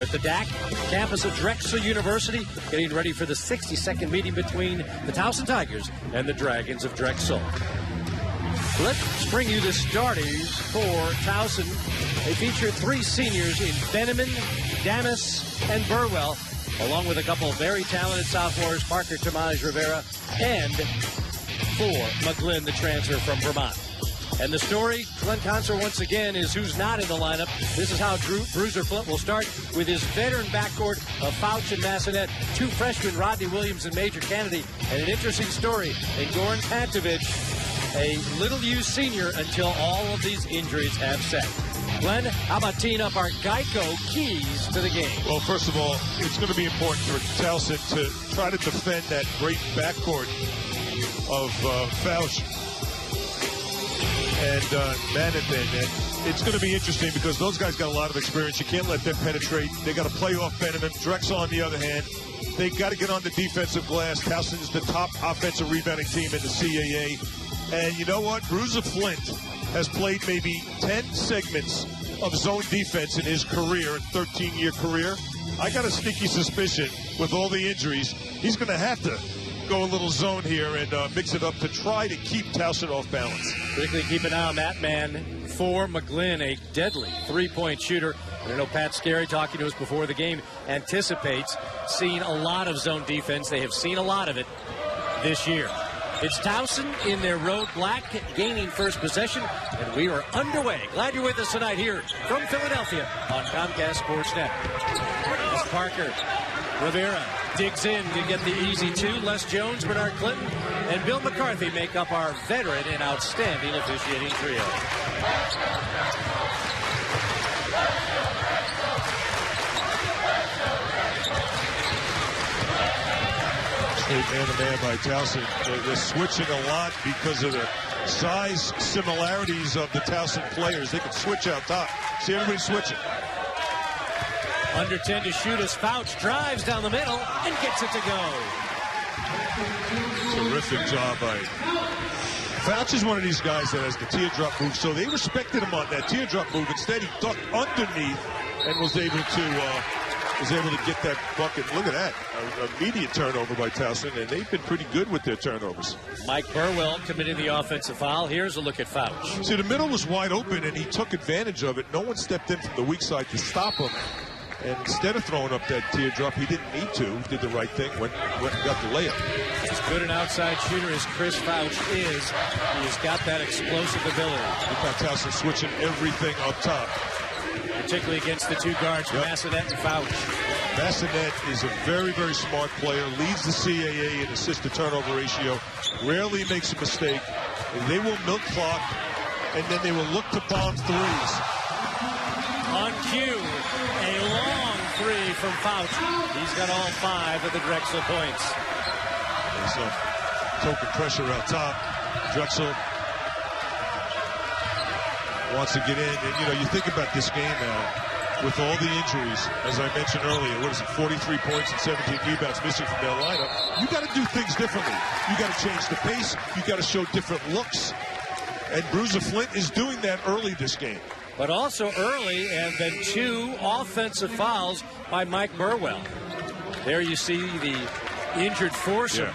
At the DAC campus of Drexel University, getting ready for the 62nd meeting between the Towson Tigers and the Dragons of Drexel. Let's bring you the starters for Towson. They feature 3 seniors in Benjamin, Damas, and Burwell, along with a couple of very talented sophomores, Parker Tomas Rivera, and for McGlynn, the transfer from Vermont. And the story, Glenn Consor once again, is who's not in the lineup. This is how Bruiser Flint will start with his veteran backcourt of Fouch and Massanet, 2 freshmen, Rodney Williams and Major Kennedy, and an interesting story in Goran Pantovic, a little-used senior until all of these injuries have set. Glenn, how about teeing up our Geico keys to the game? Well, first of all, it's going to be important for Towson to try to defend that great backcourt of Fouch and Manathan. And it's going to be interesting because those guys got a lot of experience. You can't let them penetrate. They got to play off Benjamin. Drexel, on the other hand, they got to get on the defensive glass. Towson is the top offensive rebounding team in the CAA. And you know what? Bruiser Flint has played maybe 10 segments of zone defense in his career, 13-year career. I got a sneaky suspicion with all the injuries, he's going to have to go a little zone here and mix it up to try to keep Towson off balance. Quickly keep an eye on that man for McGlynn, a deadly 3-point shooter. And I know Pat Scarry, talking to us before the game, anticipates seeing a lot of zone defense. They have seen a lot of it this year. It's Towson in their road black, gaining first possession, and we are underway. Glad you're with us tonight here from Philadelphia on Comcast Sportsnet. As Parker Rivera digs in to get the easy 2. Les Jones, Bernard Clinton, and Bill McCarthy make up our veteran and outstanding officiating trio. Straight man-to-man by Towson. They're switching a lot because of the size similarities of the Towson players. They can switch out top. See everybody switching. Under 10 to shoot as Fouch drives down the middle and gets it to go. Terrific job by Fouch. Is one of these guys that has the teardrop move, so they respected him on that teardrop move. Instead, he ducked underneath and was able to get that bucket. Look at that. An immediate turnover by Towson, and they've been pretty good with their turnovers. Mike Burwell committing the offensive foul. Here's a look at Fouch. See, the middle was wide open, and he took advantage of it. No one stepped in from the weak side to stop him. And instead of throwing up that teardrop, he didn't need to. He did the right thing, went and got the layup. As good an outside shooter as Chris Fouch is, he's got that explosive ability. You've got Towson switching everything up top. Particularly against the 2 guards, Massanet and Fouch. Massanet is a very, very smart player, leads the CAA in assist-to-turnover ratio, rarely makes a mistake. And they will milk clock, and then they will look to bomb threes. On cue, a long 3 from Fouch. He's got all 5 of the Drexel points. There's some token pressure out top. Drexel wants to get in. And, you know, you think about this game now, with all the injuries, as I mentioned earlier, what is it, 43 points and 17 rebounds missing from their lineup. You got to do things differently. You got to change the pace. You got to show different looks. And Bruiser Flint is doing that early this game. But also early, and then 2 offensive fouls by Mike Burwell. There you see the injured foursome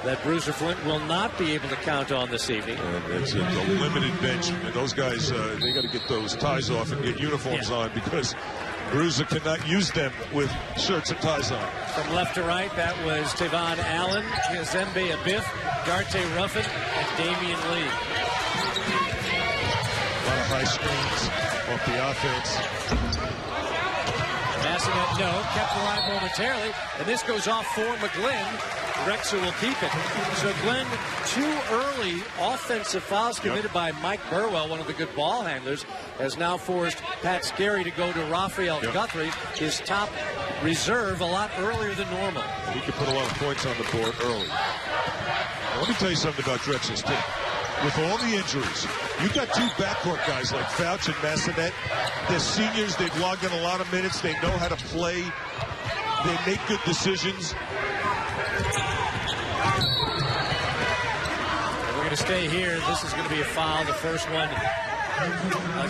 that Bruiser Flint will not be able to count on this evening. And it's a limited bench, and those guys, they got to get those ties off and get uniforms on, because Bruiser cannot use them with shirts and ties on. From left to right, that was Tavon Allen, Zembe Abiff, Darte Ruffin, and Damian Lee. A lot of high screens off the offense. Massanet, no, kept alive momentarily, and this goes off for McGlynn. Drexel will keep it. So, Glenn, 2 early offensive fouls committed by Mike Burwell, one of the good ball handlers, has now forced Pat Scarry to go to Raphael Guthrie, his top reserve, a lot earlier than normal. He could put a lot of points on the board early. Now, let me tell you something about Drexel's team. With all the injuries, you've got 2 backcourt guys like Fouch and Massanet. They're seniors. They've logged in a lot of minutes. They know how to play. They make good decisions. We're going to stay here. This is going to be a foul. The first one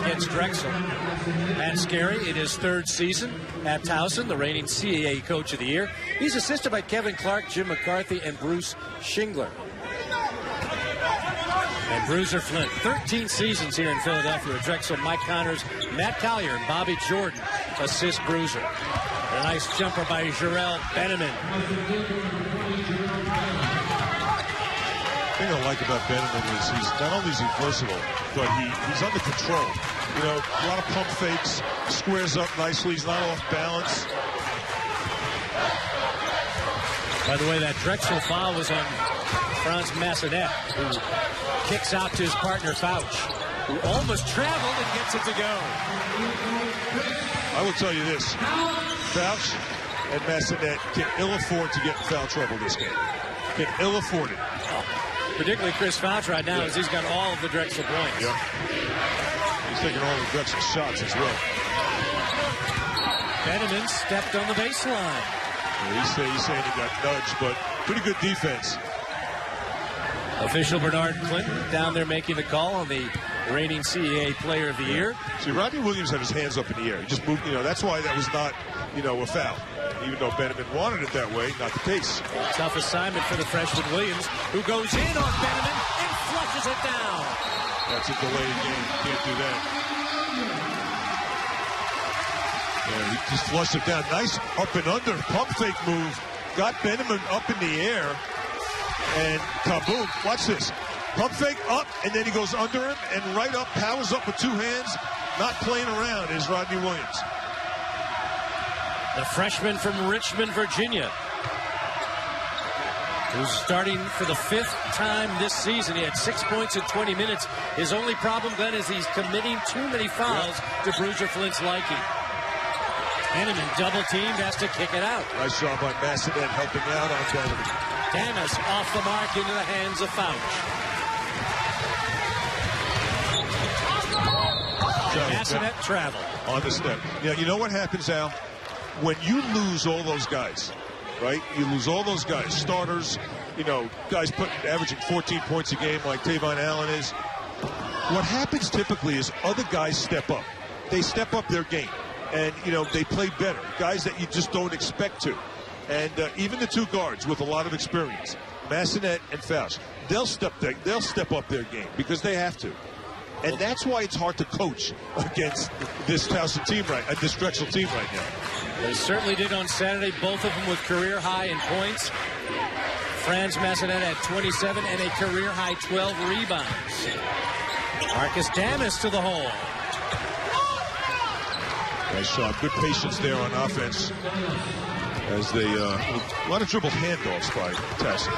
against Drexel. Matt Scarry in his third season at Towson, the reigning CAA Coach of the Year. He's assisted by Kevin Clark, Jim McCarthy, and Bruce Shingler. And Bruiser Flint, 13 seasons here in Philadelphia at Drexel. Mike Connors, Matt Collier, and Bobby Jordan assist Bruiser. A nice jumper by Jarrell Benjamin. The thing I like about Benjamin is he's not only is he versatile, but he's under control. You know, a lot of pump fakes, squares up nicely. He's not off balance. By the way, that Drexel foul was on Franz Massenet, who kicks out to his partner Fouch, who almost traveled and gets it to go. I will tell you this. Fouch and Massenet can ill afford to get in foul trouble this game. Can ill afford it. Particularly Chris Fouch right now, as he's got all of the Drexel points. Yep. He's taking all the Drexel shots as well. Benjamin stepped on the baseline. He's saying he got nudged, but pretty good defense. Official Bernard Clinton down there making the call on the reigning CAA Player of the Year. See, Rodney Williams had his hands up in the air. He just moved, that's why that was not, a foul. Even though Benjamin wanted it that way, not the case. Tough assignment for the freshman Williams, who goes in on Benjamin and flushes it down. That's a delayed game. Can't do that. Yeah, he just flushed it down. Nice up and under pump fake move. Got Benjamin up in the air. And kaboom. Watch this. Pump fake up, and then he goes under him and right up, powers up with two hands. Not playing around is Rodney Williams. The freshman from Richmond, Virginia, who's starting for the 5th time this season. He had 6 points in 20 minutes. His only problem, Glenn, is he's committing too many fouls to Bruiser Flint's liking. Benjamin double-teamed, has to kick it out. Nice job by Massenet helping out on Benjamin. Damas off the mark into the hands of Fouch. Massenet travel. On the step. Yeah, you know what happens, Al? When you lose all those guys, right? You lose all those guys, starters, guys averaging 14 points a game like Tavon Allen is. What happens typically is other guys step up. They step up their game. And, they play better. Guys that you just don't expect to. And even the two guards with a lot of experience, Massenet and Fouch, they'll step up their game because they have to. And that's why it's hard to coach against this Towson team this Drexel team right now. They certainly did on Saturday, both of them with career high in points. Franz Massenet had 27 and a career high 12 rebounds. Marcus Damas to the hole. Nice shot. Good patience there on offense. As they, a lot of dribble handoffs by Towson.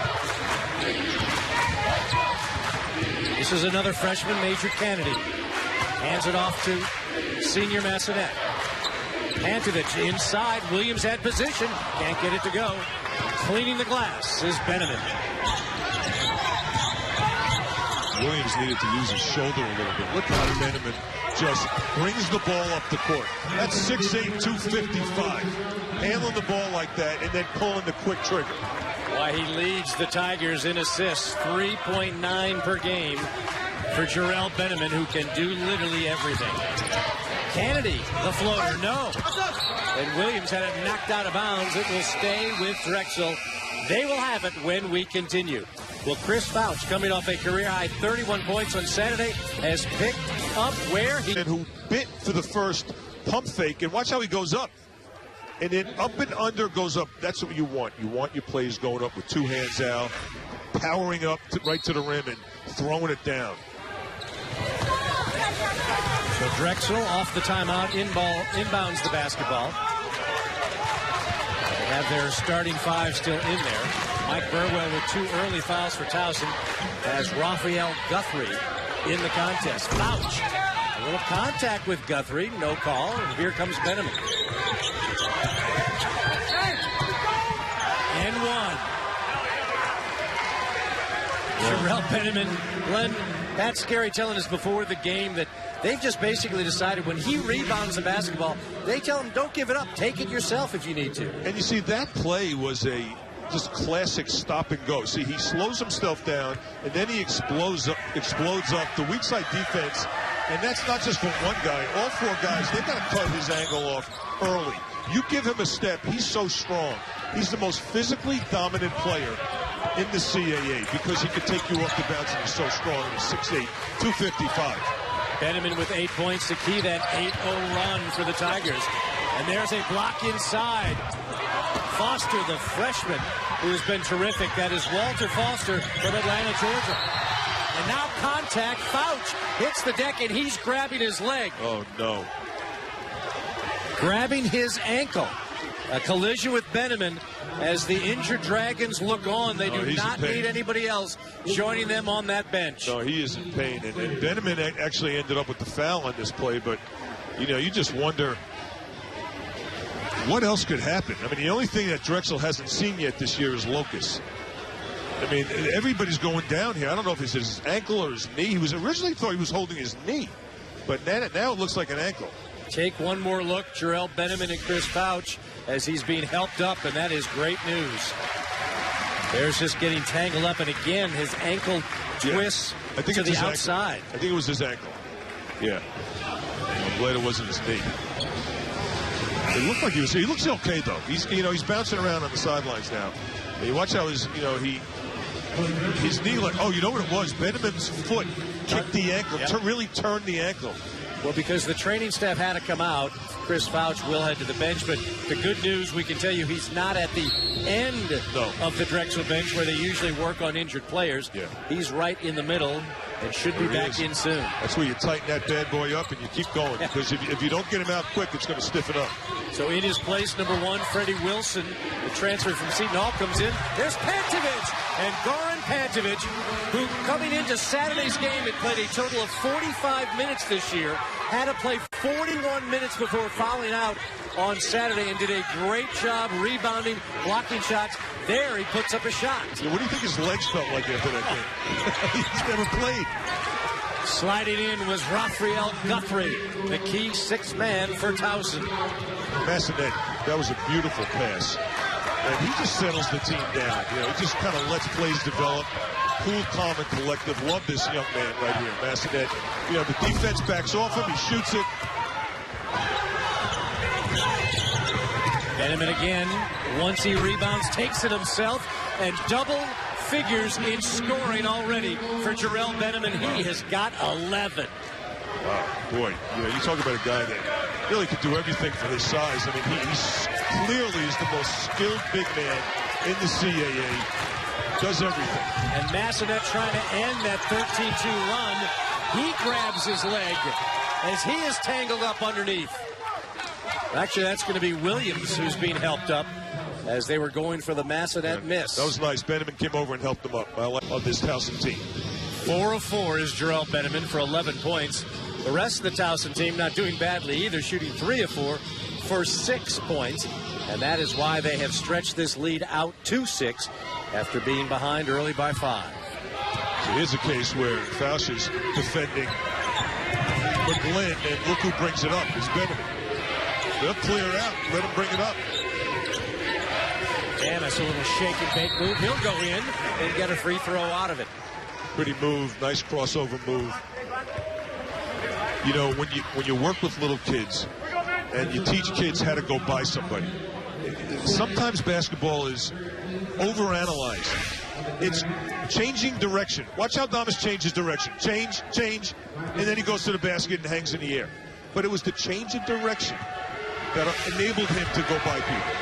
This is another freshman, Major Kennedy. Hands it off to senior Massenet. Pantovic inside. Williams had position. Can't get it to go. Cleaning the glass is Benjamin. Williams needed to use his shoulder a little bit. Look how Benjamin just brings the ball up the court. That's 6'8", 255. Handling the ball like that and then pulling the quick trigger. Why he leads the Tigers in assists, 3.9 per game for Jarrell Benjamin, who can do literally everything. Kennedy, the floater, no. And Williams had it knocked out of bounds. It will stay with Drexel. They will have it when we continue. Well, Chris Fouch, coming off a career-high 31 points on Saturday, has picked up where he... And who bit for the first pump fake, and watch how he goes up. And then up and under goes up. That's what you want. You want your plays going up with two hands out, powering up right to the rim and throwing it down. So Drexel off the timeout, inbounds the basketball. They have their starting five still in there. Mike Burwell with two early fouls for Towson as Raphael Guthrie in the contest. Fouch, a little contact with Guthrie, no call, and here comes Benjamin. And one. Jarrell Benjamin, Glenn, Pat Scarry telling us before the game that they've just basically decided when he rebounds the basketball, they tell him, don't give it up. Take it yourself if you need to. And you see, that play was a just classic stop and go. See, he slows himself down, and then he explodes up. The weak side defense And that's not just from one guy. All four guys, they've got to cut his angle off early. You give him a step, he's so strong. He's the most physically dominant player in the CAA because he can take you off the bounce and he's so strong. He's 6'8", 255. Benjamin with 8 points to key that 8-0 run for the Tigers. And there's a block inside. Foster, the freshman, who has been terrific. That is Walter Foster from Atlanta, Georgia. And now contact. Fouch hits the deck, and he's grabbing his leg. Oh, no. Grabbing his ankle. A collision with Benjamin as the injured Dragons look on. They do not need anybody else joining them on that bench. No, he is in pain. And Benjamin actually ended up with the foul on this play. But, you know, you just wonder what else could happen. I mean, the only thing that Drexel hasn't seen yet this year is Locust. I mean, everybody's going down here. I don't know if it's his ankle or his knee. He was originally thought he was holding his knee. But now it looks like an ankle. Take one more look, Jarrell Benjamin and Chris Fouch, as he's being helped up, and that is great news. There's just getting tangled up, and again, his ankle twists to the outside. Ankle. I think it was his ankle. Yeah. I'm glad it wasn't his knee. It looked like he looks okay, though. He's bouncing around on the sidelines now. And you watch how his knee, like, oh, you know what it was? Benjamin's foot kicked the ankle, really turned the ankle. Well, because the training staff had to come out, Chris Fouch will head to the bench. But the good news, we can tell you, he's not at the end of the Drexel bench where they usually work on injured players. Yeah. He's right in the middle and should be back in soon. That's where you tighten that bad boy up and you keep going. Because if you don't get him out quick, it's going to stiffen up. So in his place, number 1, Freddie Wilson, the transfer from Seton Hall, comes in. There's Pantovic. And Goran Pantovic, who coming into Saturday's game had played a total of 45 minutes this year, had to play 41 minutes before fouling out on Saturday and did a great job rebounding, blocking shots. There he puts up a shot. Yeah, what do you think his legs felt like after that game? He's never played. Sliding in was Raphael Guthrie, the key 6th man for Towson. Massanet, that was a beautiful pass. And he just settles the team down. You know, he just kind of lets plays develop. Cool, calm, and collective. Love this young man right here, Massanet. You know, the defense backs off him. He shoots it. Benjamin again, once he rebounds, takes it himself, and double figures in scoring already for Jarrell Benjamin. He has got 11. Wow, boy, you talk about a guy that really could do everything for his size. I mean, he's clearly is the most skilled big man in the CAA. Does everything. And Massanet trying to end that 13-2 run. He grabs his leg as he is tangled up underneath. Actually, that's going to be Williams who's being helped up as they were going for the Massanet miss. That was nice. Benjamin came over and helped them up. I like this Towson team. 4 of 4 is Jarrell Benjamin for 11 points. The rest of the Towson team not doing badly either, shooting 3 of 4 for 6 points. And that is why they have stretched this lead out to 6 after being behind early by 5. So here's a case where Fausch is defending McGlynn, and look who brings it up. It's Benjamin. They'll clear it out. Let him bring it up. Damas, a little shake and bake move. He'll go in and get a free throw out of it. Pretty move. Nice crossover move. You know, when you work with little kids and you teach kids how to go by somebody, sometimes basketball is overanalyzed. It's changing direction. Watch how Damas changes direction. Change, and then he goes to the basket and hangs in the air. But it was the change of direction that enabled him to go by people.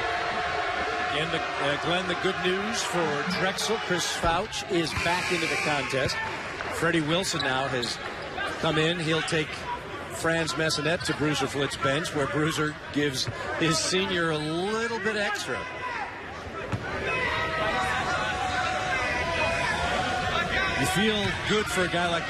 And Glenn, the good news for Drexel, Chris Fouch is back into the contest. Freddie Wilson now has come in. He'll take Franz Massanet to Bruiser Flitt's bench, where Bruiser gives his senior a little bit extra. You feel good for a guy like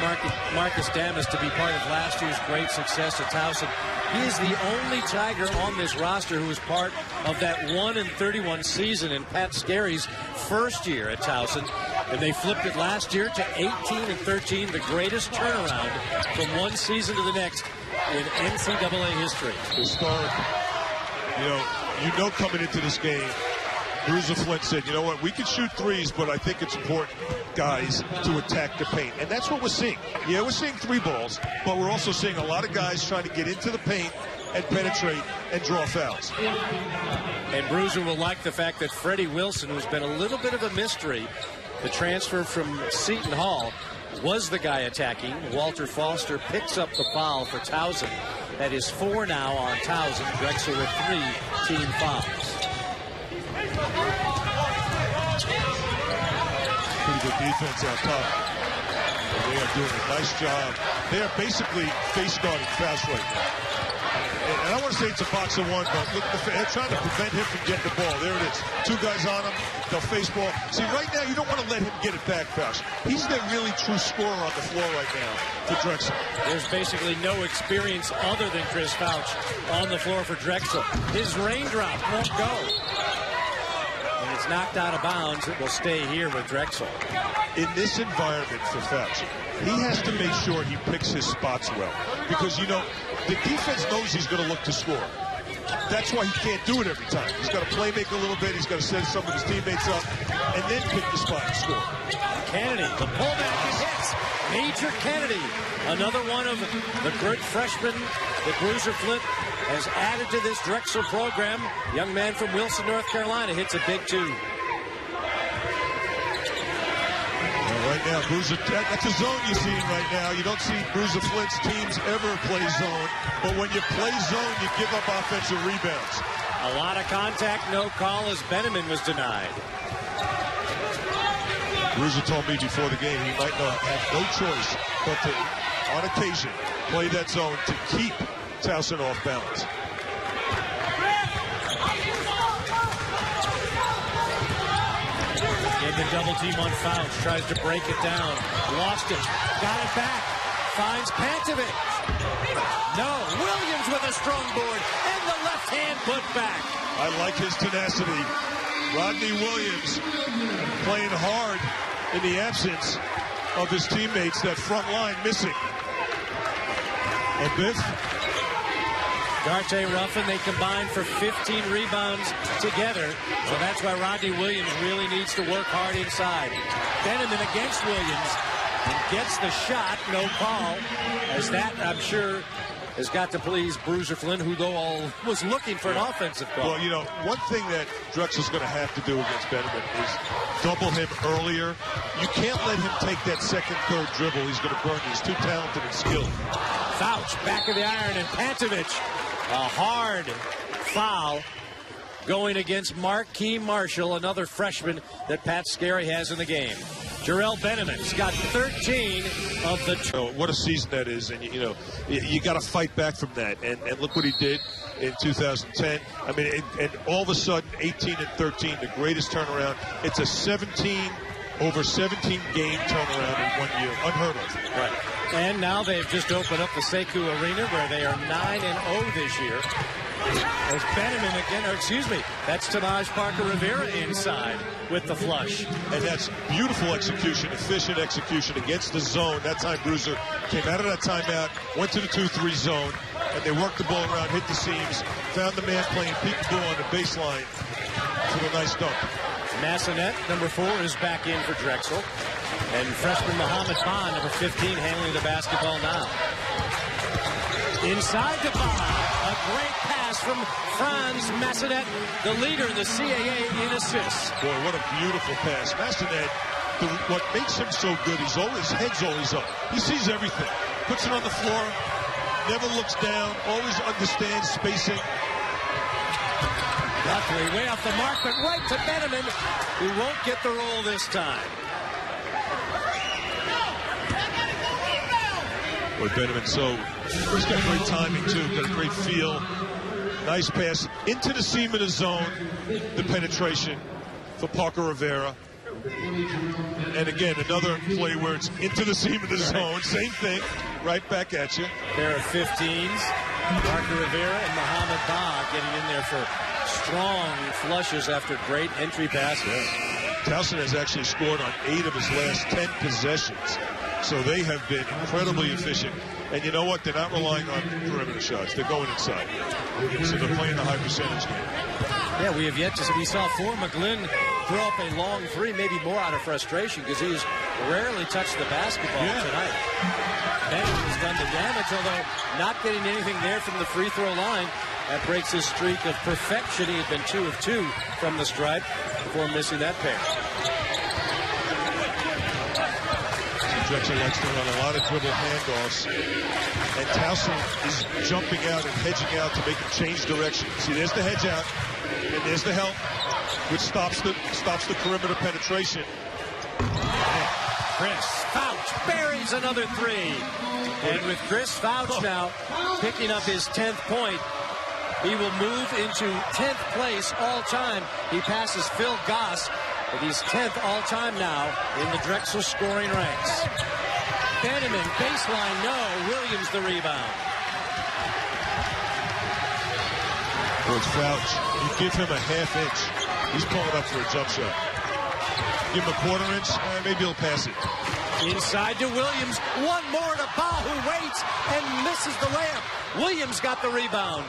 Marcus Damas to be part of last year's great success at Towson. He is the only Tiger on this roster who was part of that 1-31 season in Pat Scarry's first year at Towson. And they flipped it last year to 18-13, the greatest turnaround from one season to the next in NCAA history. Historic. You know coming into this game, Bruiser Flint said, you know what, we can shoot threes, but I think it's important, guys, to attack the paint. And that's what we're seeing. Yeah, we're seeing three balls, but we're also seeing a lot of guys trying to get into the paint and penetrate and draw fouls. And Bruiser will like the fact that Freddie Wilson, who's been a little bit of a mystery, the transfer from Seton Hall, was the guy attacking. Walter Foster picks up the foul for Towson. That is 4 now on Towson. Drexel with 3 team fouls. Pretty good defense out top. They are doing a nice job. They are basically face guarding fast right now. And I want to say it's a box of one, but look, they're trying to prevent him from getting the ball. There it is. 2 guys on him. They'll face ball. See, right now, you don't want to let him get it back, Fausch. He's the really true scorer on the floor right now for Drexel. There's basically no experience other than Chris Fausch on the floor for Drexel. His raindrop won't go. And it's knocked out of bounds. It will stay here with Drexel. In this environment for Fausch, he has to make sure he picks his spots well. Because, you know, the defense knows he's going to look to score. That's why he can't do it every time. He's got to play make a little bit. He's got to set some of his teammates up and then pick the spot and score. Kennedy, the pullback, and hits. Major Kennedy, another one of the great freshmen that Bruiser Flint has added to this Drexel program. Young man from Wilson, North Carolina, hits a big 2. Right now, Bruiser, that's a zone you're seeing right now. You don't see Bruiser Flint's teams ever play zone, but when you play zone, you give up offensive rebounds. A lot of contact, no call as Benjamin was denied. Bruiser told me before the game he might not have no choice but to, on occasion, play that zone to keep Towson off balance. The double team on Fausch, tries to break it down, lost it, got it back, finds Pantovic. No, Williams with a strong board, and the left hand put back. I like his tenacity. Rodney Williams playing hard in the absence of his teammates, that front line missing. A Biff. Darte Ruffin, they combined for 15 rebounds together. So that's why Rodney Williams really needs to work hard inside. Benjamin against Williams and gets the shot. No call. As that, I'm sure, has got to please Bruiser Flint, who though was looking for an offensive call. Well, you know, one thing that Drexel's going to have to do against Benjamin is double him earlier. You can't let him take that second, third dribble. He's going to burn you. He's too talented and skilled. Fausch, back of the iron, and Pantovic. A hard foul going against Marquis Marshall, another freshman that Pat Scarry has in the game. Jarrell Benjamin's got 13 of the... What a season that is, and you know, you got to fight back from that. And look what he did in 2010. I mean, and all of a sudden, 18 and 13, the greatest turnaround. It's a over 17 game turnaround in 1 year, unheard of. Right. And now they've just opened up the Sekou Arena where they are 9-0 this year. There's Benjamin again, or excuse me, that's Tamaj Parker Rivera inside with the flush. And that's beautiful execution, efficient execution against the zone. That time Bruiser came out of that timeout, went to the 2-3 zone, and they worked the ball around, hit the seams, found the man playing peekaboo on the baseline for the nice dunk. Massanet, number 4, is back in for Drexel. And freshman Muhammad Bond, number 15, handling the basketball now. Inside to Bond. A great pass from Franz Massanet, the leader in the CAA in assists. Boy, what a beautiful pass. Massanet, what makes him so good, his head's always up. He sees everything. Puts it on the floor, never looks down, always understands spacing. Luckily, way off the mark, but right to Benjamin, who won't get the roll this time. Boy, Benjamin, he's got great timing, too. Got a great feel. Nice pass into the seam of the zone. The penetration for Parker Rivera. And again, another play where it's into the seam of the zone. Same thing. Right back at you. Pair of 15s. Parker Rivera and Muhammad Ba getting in there for strong flushes after great entry passes. Towson has actually scored on 8 of his last 10 possessions. So they have been incredibly efficient. And you know what? They're not relying on perimeter shots. They're going inside. So they're playing the high percentage game. Yeah, we have yet to see. We saw McGlynn throw up a long three, maybe more out of frustration, because he's rarely touched the basketball tonight. Bennett has done the damage, although not getting anything there from the free throw line. That breaks his streak of perfection. He had been 2 of 2 from the stripe before missing that pair. Drexel likes to run a lot of dribble handoffs, and Towson is jumping out and hedging out to make him change direction. See, there's the hedge out, and there's the help, which stops the perimeter penetration. Chris Fouch buries another three. And with Chris Fouch now picking up his 10th point, he will move into 10th place all-time. He passes Phil Goss, but he's 10th all-time now in the Drexel scoring ranks. Benjamin, baseline, no. Williams the rebound. Well, it's Fouch. You give him a half inch, he's pulling up for a jump shot. Give him a quarter inch, maybe he'll pass it. Inside to Williams. One more to Ba, who waits and misses the layup. Williams got the rebound.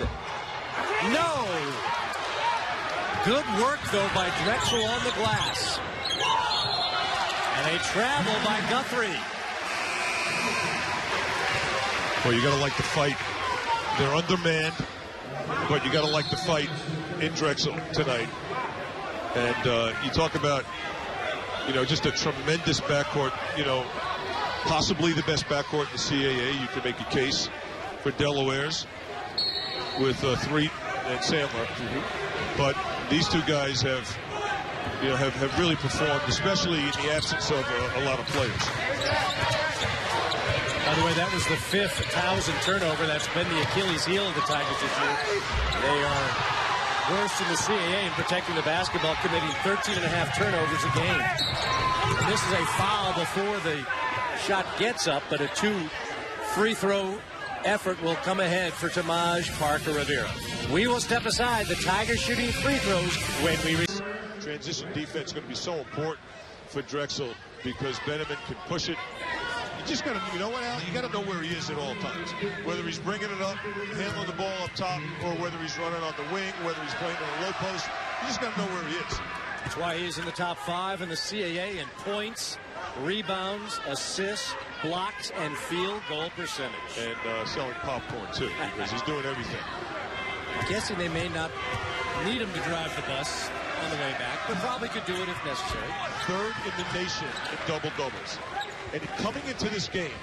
No. Good work, though, by Drexel on the glass. And a travel by Guthrie. Well, you got to like the fight. They're undermanned, but you got to like the fight in Drexel tonight. And you talk about, just a tremendous backcourt, possibly the best backcourt in the CAA. You could make a case for Delaware's with Threet and Sandler. But these two guys have really performed, especially in the absence of a lot of players. By the way, that was the 5th Towson turnover. That's been the Achilles heel of the Tigers this year. They are worst in the CAA in protecting the basketball, committing 13.5 turnovers a game. And this is a foul before the shot gets up, but a 2 free throw effort will come ahead for Tamaj Parker Rivera. We will step aside. The Tigers shooting free throws when we transition defense is going to be so important for Drexel because Benjamin can push it. You just got to, Al? You got to know where he is at all times. Whether he's bringing it up, handling the ball up top, or whether he's running on the wing, whether he's playing on a low post. You just got to know where he is. That's why he's in the top 5 in the CAA in points, rebounds, assists, blocks, and field goal percentage. And selling popcorn, too, because he's doing everything. I'm guessing they may not need him to drive the bus on the way back, but probably could do it if necessary. 3rd in the nation in double-doubles. And coming into this game,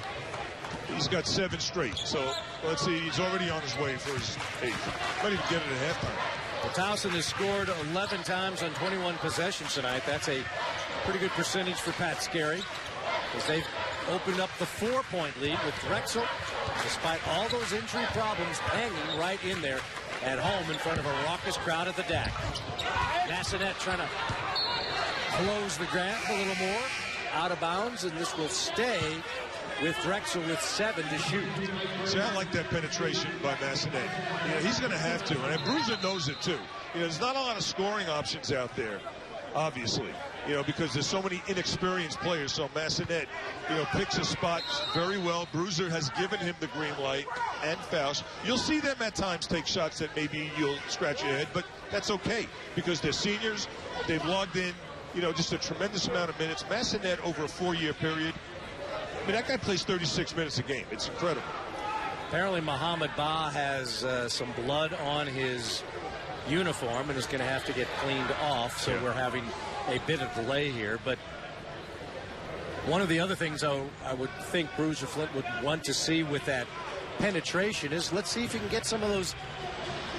he's got 7 straight. So, let's see, he's already on his way for his 8th. Might even get it at halftime. Well, Towson has scored 11 times on 21 possessions tonight. That's a pretty good percentage for Pat Scarry, as they've opened up the 4-point lead with Drexel, despite all those injury problems, hanging right in there at home in front of a raucous crowd at the DAC. Massanet trying to close the gap a little more. Out of bounds, and this will stay with Drexel with 7 to shoot. See, I like that penetration by Massanet. He's going to have to, and Bruiser knows it too. There's not a lot of scoring options out there, obviously, because there's so many inexperienced players. So Massanet, picks his spots very well. Bruiser has given him the green light, and Fouch. You'll see them at times take shots that maybe you'll scratch your head, but that's okay because they're seniors. They've logged in, just a tremendous amount of minutes. Massanet over a 4-year period. That guy plays 36 minutes a game. It's incredible. Apparently, Mohamed Ba has some blood on his uniform and is going to have to get cleaned off. So we're having a bit of delay here. But one of the other things I would think Bruiser Flint would want to see with that penetration is let's see if he can get some of those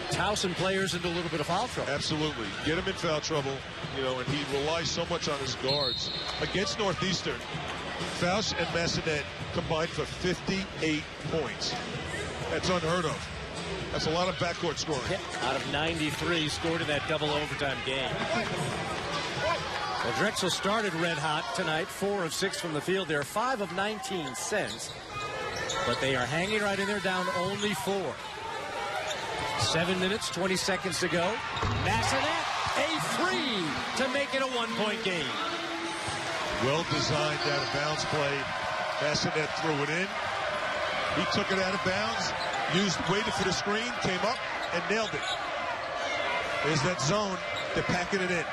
Towson players into a little bit of foul trouble. Absolutely. Get him in foul trouble, and he relies so much on his guards. Against Northeastern, Fouch and Massanet combined for 58 points. That's unheard of. That's a lot of backcourt scoring. Yeah, out of 93 scored in that double overtime game. Well, Drexel started red hot tonight, 4 of 6 from the field. They're 5 of 19 cents, but they are hanging right in there, down only 4. 7 minutes, 20 seconds to go. Massanet, a free to make it a 1-point game. Well-designed out-of-bounds play. Massanet threw it in. He took it out of bounds, waited for the screen, came up, and nailed it. There's that zone. They're packing it in.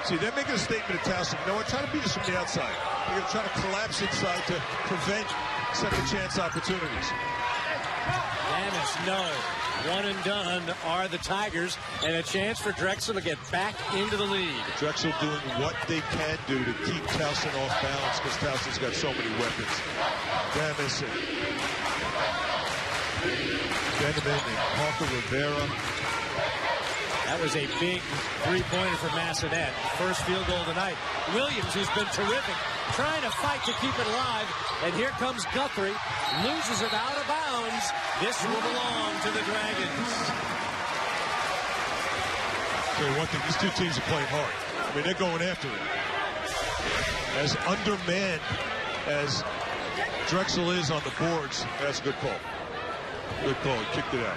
See, they're making a statement at Towson. You know what? Try to beat us from the outside. They're going to try to collapse inside to prevent second chance opportunities. Damas, no. One and done are the Tigers, and a chance for Drexel to get back into the lead. Drexel doing what they can do to keep Towson off balance because Towson's got so many weapons. Damas and Benjamin and Parker Rivera. That was a big three-pointer for Massanet. First field goal tonight. Williams, who's been terrific, trying to fight to keep it alive. And here comes Guthrie. Loses it out of bounds. This will belong to the Dragons. Tell you one thing, these two teams are playing hard. I mean, they're going after it. As undermanned as Drexel is on the boards, that's a good call. Good call. He kicked it out.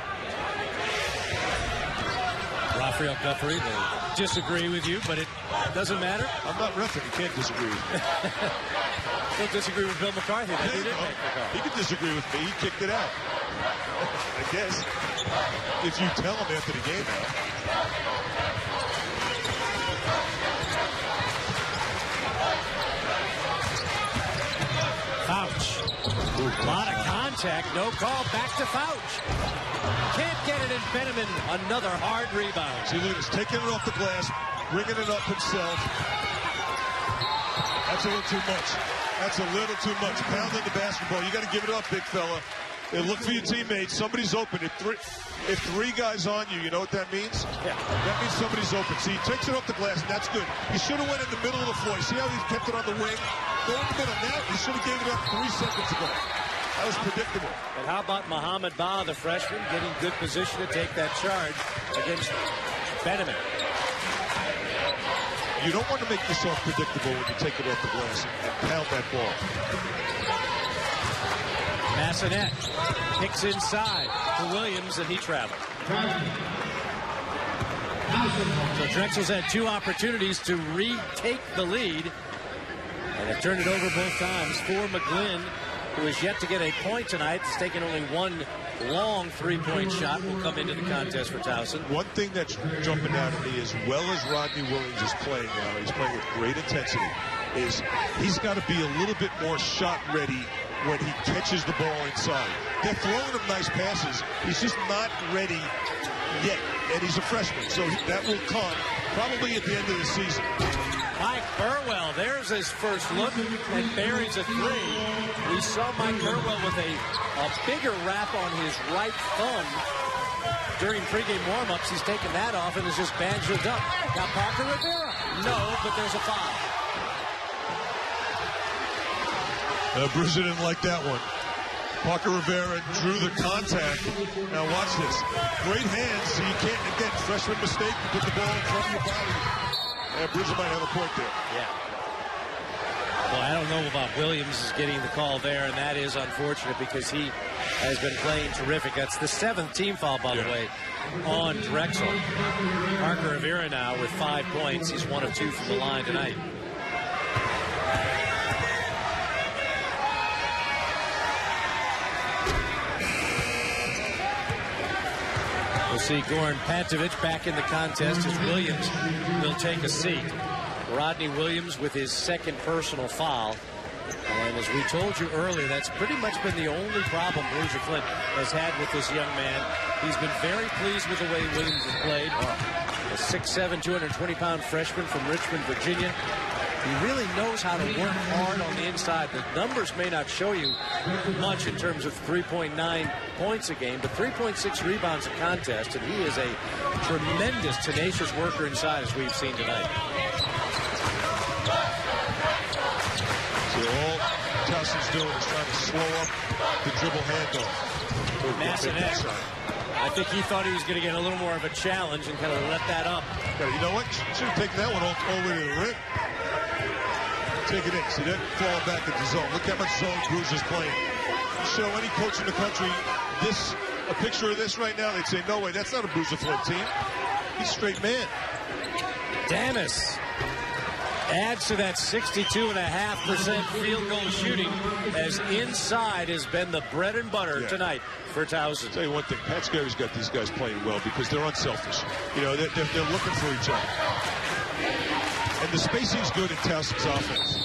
Rafael Guthrie will disagree with you, but it doesn't matter. I'm not reffing. You can't disagree with me. Don't disagree with Bill McCarthy. That he didn't make the call. He can disagree with me. He kicked it out. I guess. If you tell him after the game out. Fouch. A lot of contact. No call. Back to Fouch. Can't get it in Benjamin. Another hard rebound. See, look, he's taking it off the glass, bringing it up himself. That's a little too much. That's a little too much. Pounding the basketball. You got to give it up, big fella. And look for your teammates. Somebody's open. If three guys on you, you know what that means? Yeah. That means somebody's open. See, he takes it off the glass, and that's good. He should have went in the middle of the floor. See how he kept it on the wing? Go in the middle. Now, he should have gave it up 3 seconds ago. That was predictable. And how about Mohamed Ba, the freshman, getting good position to take that charge against Benjamin? You don't want to make yourself predictable when you take it off the glass and pound that ball. Massanet kicks inside to Williams, and he traveled. So Drexel's had 2 opportunities to retake the lead, and have turned it over both times. For McGlynn, who is yet to get a point tonight, has taken only 1 long three-point shot, will come into the contest for Towson. One thing that's jumping out at me, as well as Rodney Williams is playing now, he's playing with great intensity, is he's got to be a little bit more shot ready when he catches the ball inside. They're throwing him nice passes. He's just not ready yet, and he's a freshman, so that will come probably at the end of the season. Mike Burwell, there's his first look, and buries a 3. We saw Mike Burwell with a bigger wrap on his right thumb during pregame warm-ups. He's taken that off and is just banjoed up. Now Parker Rivera. No, but there's a foul. Bruiser didn't like that one. Parker Rivera drew the contact. Now watch this. Great hands, so you can't, again, freshman mistake, you put the ball in front of your body. And Bruiser might have a point there. Yeah. Well, I don't know about Williams is getting the call there, and that is unfortunate because he has been playing terrific. That's the 7th team foul, by the way, on Drexel. Parker Rivera now with 5 points. He's 1 of 2 from the line tonight. We'll see Goran Pantovic back in the contest as Williams will take a seat. Rodney Williams with his 2nd personal foul. And as we told you earlier, that's pretty much been the only problem Bruiser Flint has had with this young man. He's been very pleased with the way Williams has played. A 6'7", 220-pound freshman from Richmond, Virginia. He really knows how to work hard on the inside. The numbers may not show you much in terms of 3.9 points a game, but 3.6 rebounds a contest, and he is a tremendous, tenacious worker inside, as we've seen tonight. So all Towson's doing is trying to slow up the dribble handoff. Massanet, I think he thought he was going to get a little more of a challenge and kind of let that up. You know what? Should have taken that one all the way to the rim. Take it in. See that? Fall back into zone. Look how much zone Bruiser's playing. You show any coach in the country a picture of this right now, they'd say, no way, that's not a Bruiser Flint team. He's a straight man. Damas Adds to that 62.5% field goal shooting, as inside has been the bread and butter tonight for Towson. I'll tell you one thing, Pat Scary's got these guys playing well because they're unselfish. You know, they're looking for each other. And the spacing's good in Towson's offense.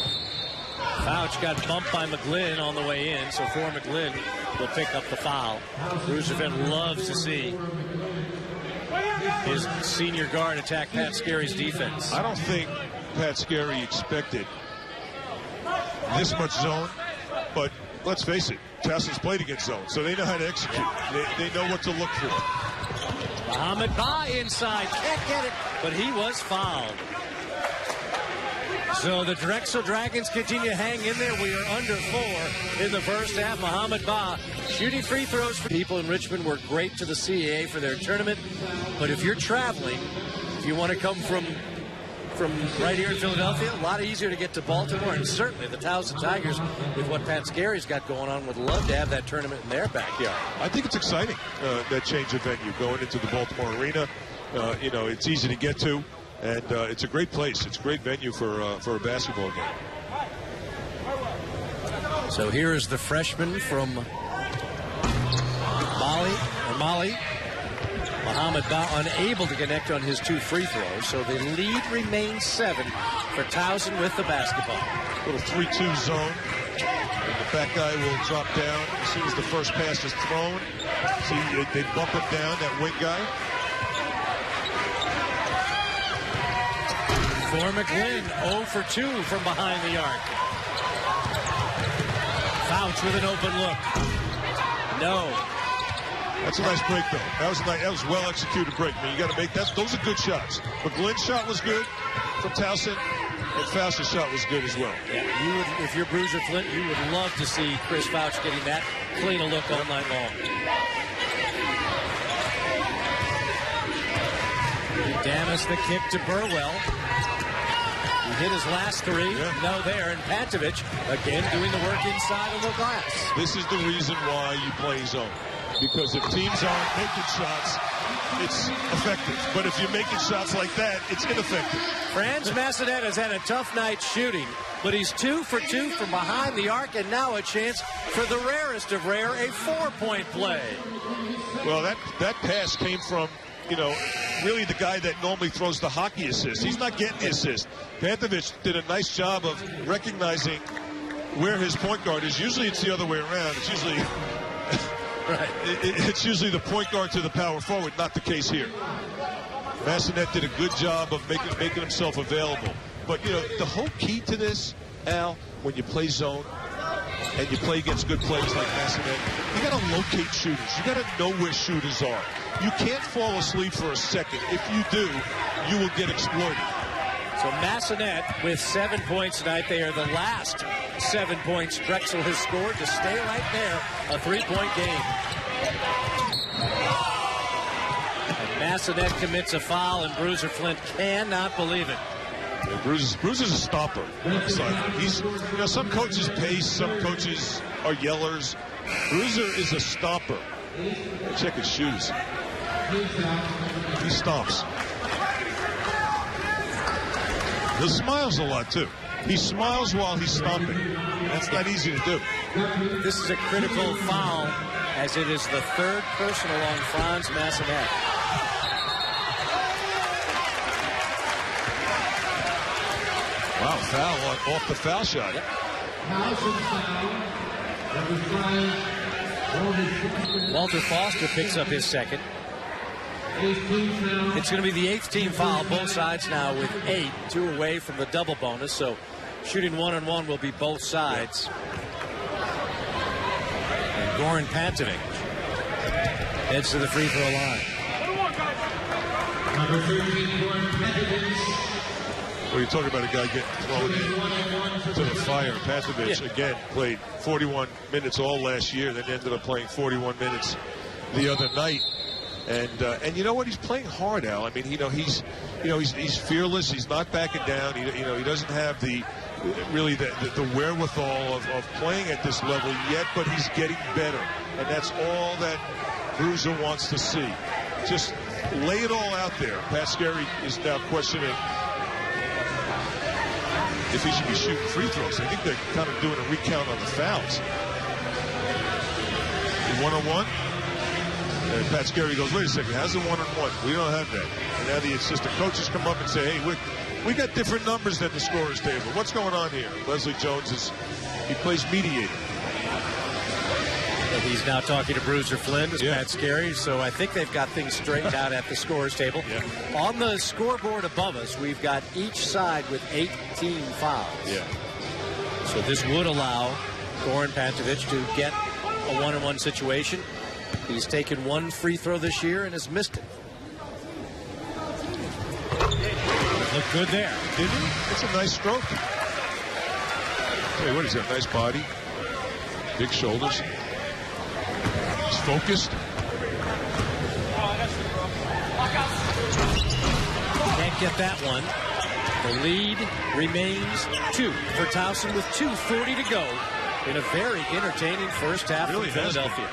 Fouch got bumped by McGlynn on the way in, so for McGlynn will pick up the foul. Bruiserfin loves to see his senior guard attack Pat Scary's defense. I don't think Pat Scary expected this much zone, but let's face it, Towson's played against zone, so they know how to execute. They know what to look for. Mohamed Ba inside, can't get it, but he was fouled. So the Drexel Dragons continue to hang in there. We are under 4 in the first half. Mohamed Ba shooting free throws for people in Richmond. Were great to the CAA for their tournament. But if you're traveling, if you want to come from right here in Philadelphia, a lot easier to get to Baltimore. And certainly the Towson Tigers, with what Pat Scary's got going on, would love to have that tournament in their backyard. I think it's exciting, that change of venue, going into the Baltimore Arena. You know, it's easy to get to. And it's a great place. It's a great venue for a basketball game. So here is the freshman from Mali. Mohamed Ba unable to connect on his 2 free throws. So the lead remains 7 for Towson with the basketball. Little 3-2 zone. And the back guy will drop down as soon as the first pass is thrown. See, they bump him down, that wing guy. For McGlynn, 0 for 2 from behind the arc. Fouch with an open look. No. That's a nice break, though. That was well executed break. I mean, you got to make that. Those are good shots. McGlynn's shot was good from Towson, and Fouch's shot was good as well. Yeah, you would, if you're Bruiser Flint, you would love to see Chris Fouch getting that clean a look all night long. Damas the kick to Burwell. He hit his last 3. No there. And Pantovic again doing the work inside of the glass. This is the reason why you play zone. Because if teams aren't making shots, it's effective. But if you're making shots like that, it's ineffective. Franz Massanet has had a tough night shooting, but he's 2 for 2 from behind the arc, and now a chance for the rarest of rare, a 4-point play. Well, that pass came from, you know, really the guy that normally throws the hockey assist. He's not getting the assist. Pantovic did a nice job of recognizing where his point guard is. Usually it's the other way around. It's usually it's usually the point guard to the power forward, not the case here. Massanet did a good job of making himself available. But, you know, the whole key to this, Al, when you play zone and you play against good players like Massanet, you got to locate shooters. You got to know where shooters are. You can't fall asleep for a second. If you do, you will get exploited. So Massanet with 7 points tonight. They are the last 7 points Drexel has scored to stay right there. A 3-point game. And Massanet commits a foul, and Bruiser Flint cannot believe it. Yeah, Bruiser's a stopper. He's, you know, some coaches pace, some coaches are yellers. Bruiser is a stopper. Check his shoes. He stomps. He smiles a lot, too. He smiles while he's stomping. That's not easy to do. This is a critical foul, as it is the 3rd personal on Franz Massanet. Wow, foul off the foul shot. Yep. Walter Foster picks up his 2nd. It's going to be the 8th team foul. Both sides now with 8, 2 away from the double bonus. So shooting 1-on-1 will be both sides. And Goran Pantovic heads to the free throw line. Number 13, Goran Pantovic. Well, you're talking about a guy getting thrown to the fire. Pantovic, again, played 41 minutes all last year, then ended up playing 41 minutes the other night. And you know what? He's playing hard, Al. I mean, he's fearless. He's not backing down. He doesn't have the wherewithal of playing at this level yet, but he's getting better. And that's all that Bruiser wants to see. Just lay it all out there. Pat Scary is now questioning if he should be shooting free throws. I think they're kind of doing a recount on the fouls. One-on-one. And Pat Scarry goes, wait a second, how's the one-on-one? We don't have that. And now the assistant coaches come up and say, hey, we got different numbers than the scorer's table. What's going on here? Leslie Jones he plays mediator. And he's now talking to Bruiser Flynn, as Pat Scarry, so I think they've got things straightened out at the scorer's table. Yeah. On the scoreboard above us, we've got each side with 18 fouls. Yeah. So this would allow Goran Pantovic to get a one-on-one situation. He's taken one free throw this year and has missed it. Looked good there, didn't he? It's a nice stroke. Hey, what, he's got a nice body, big shoulders. He's focused. Can't get that one. The lead remains 2 for Towson with 2:40 to go in a very entertaining first half Really for Philadelphia.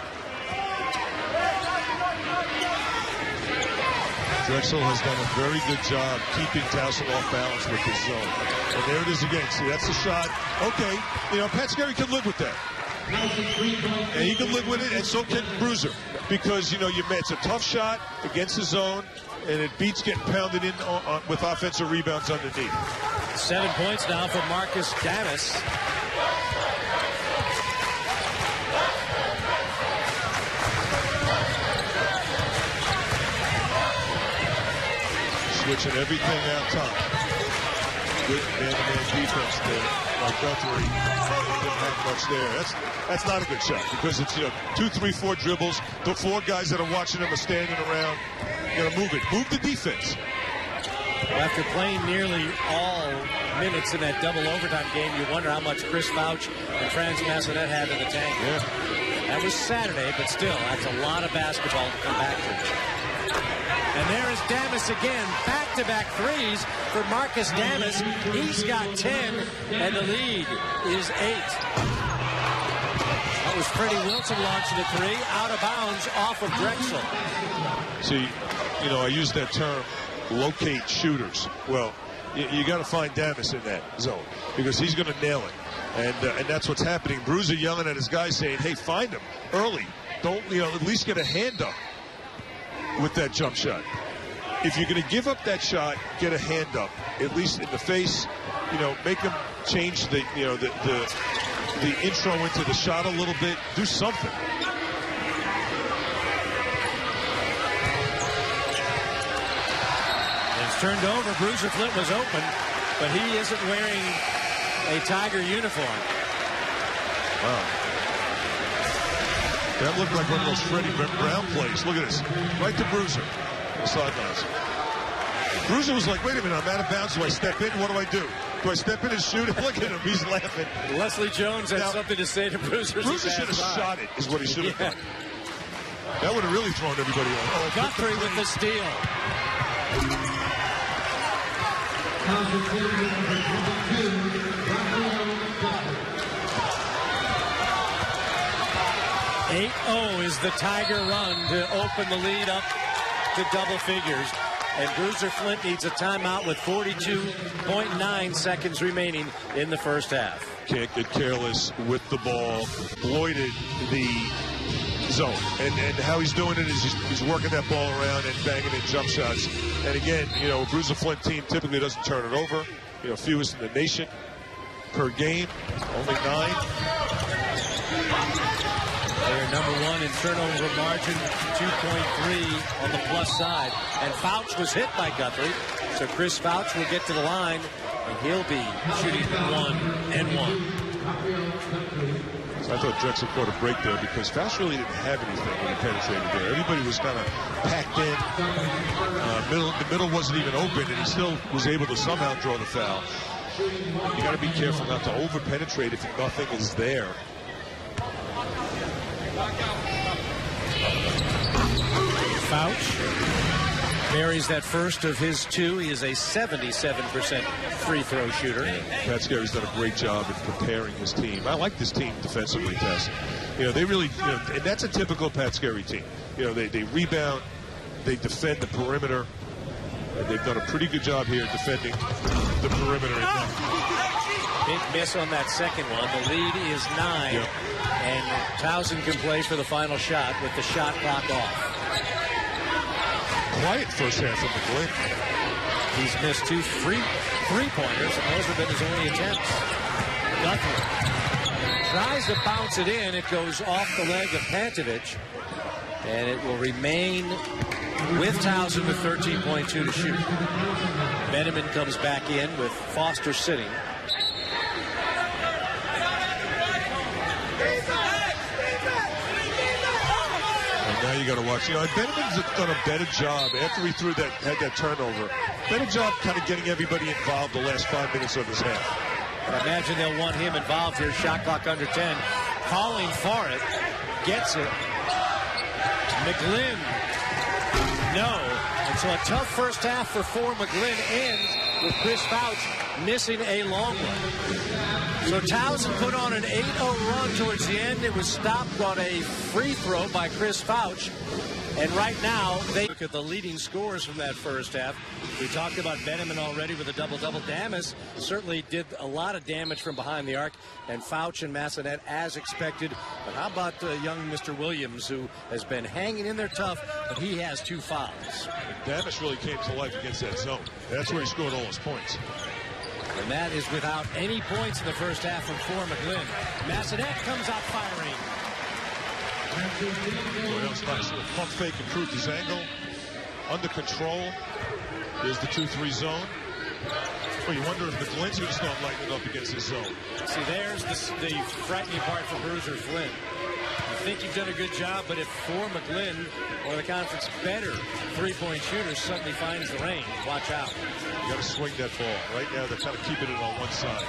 Drexel has done a very good job keeping Towson off balance with his zone. And there it is again. See, that's the shot. Okay, Pat Scarry can live with that. And he can live with it, and so can Bruiser. Because, it's a tough shot against the zone, and it beats getting pounded in with offensive rebounds underneath. 7 points now for Marcus Damas. Switching everything out top. Good man-to-man defense there. Like Guthrie didn't have much there. That's not a good shot because it's 2, 3, 4 dribbles. The 4 guys that are watching him are standing around. You gotta move it. Move the defense. After playing nearly all minutes in that double overtime game, you wonder how much Chris Fouch and Franz Massonet had in the tank. Yeah. That was Saturday, but still, that's a lot of basketball to come back to. And there is Damas again. Back-to-back threes for Marcus Damas. He's got 10, and the lead is 8. That was Freddie Wilson launching a 3, out of bounds off of Drexel. See, I use that term, locate shooters. Well, you got to find Damas in that zone because he's going to nail it. And that's what's happening. Bruiser yelling at his guys saying, hey, find him early. Don't, at least get a hand up with that jump shot. If you're going to give up that shot, get a hand up, at least in the face. Make them change the intro into the shot a little bit. Do something. It's turned over. Bruiser Flint was open, but he isn't wearing a Tiger uniform. Wow. That looked like one of those Freddie Brown plays. Look at this. Right to Bruiser. The sidelines. Bruiser was like, wait a minute, I'm out of bounds. Do I step in? What do I do? Do I step in and shoot? Look at him. He's laughing. Leslie Jones had something to say to Bruiser. Bruiser should have shot it, is what he should have done. That would have really thrown everybody on. Oh, Guthrie with the steal. Eight 8-0 is the Tiger run to open the lead up to double figures. And Bruiser Flint needs a timeout with 42.9 seconds remaining in the first half. Can't get careless with the ball. Exploited the zone. And how he's doing it is he's working that ball around and banging in jump shots. And again, a Bruiser Flint team typically doesn't turn it over. Fewest in the nation per game. Only 9. They're number 1 in turnover margin, 2.3 on the plus side. And Fouch was hit by Guthrie. So Chris Fouch will get to the line, and he'll be shooting 1 and 1. So I thought Drexel caught a break there because Fouch really didn't have anything when he penetrated there. Everybody was kind of packed in. The middle wasn't even open, and he still was able to somehow draw the foul. You got to be careful not to over-penetrate if nothing is there. Fouch buries that first of his 2. He is a 77% free throw shooter. Pat Scarry's done a great job in preparing his team. I like this team defensively, Tess. They really, and that's a typical Pat Scarry team. They rebound, they defend the perimeter. And they've done a pretty good job here defending the perimeter. Big miss on that second one. The lead is 9. Yep. And Towson can play for the final shot with the shot clock off. Quiet first half from McGlynn. He's missed 2 three-pointers, and those have been his only attempts. Guthrie tries to bounce it in. It goes off the leg of Pantovic, and it will remain with Towson with 13.2 to shoot. Benjamin comes back in with Foster sitting. Now you got to watch. Benjamin's done a better job after he had that turnover. Better job kind of getting everybody involved the last 5 minutes of his half. I imagine they'll want him involved here. Shot clock under 10. Calling for it. Gets it. McGlynn. No. And so a tough first half for McGlynn ends with Chris Fouch missing a long one. So Towson put on an 8-0 run towards the end. It was stopped on a free throw by Chris Fouch. And right now, they look at the leading scores from that first half. We talked about Benjamin already with a double-double. Damas certainly did a lot of damage from behind the arc. And Fouch and Massanet as expected. But how about young Mr. Williams, who has been hanging in there tough, but he has 2 fouls. Damas really came to life against that zone. That's where he scored all his points. And that is without any points in the first half from McGlynn. Massanet comes out firing. That was nice. Pump fake improved his angle. Under control. There's the 2-3 zone. Well, you wonder if McGlynn's going to start lighting up against his zone. See, there's the frightening part for Bruiser Flynn. You think you've done a good job, but if McGlynn or the conference better three-point shooters suddenly finds the range, watch out. You got to swing that ball. Right now, they're kind of keeping it on one side.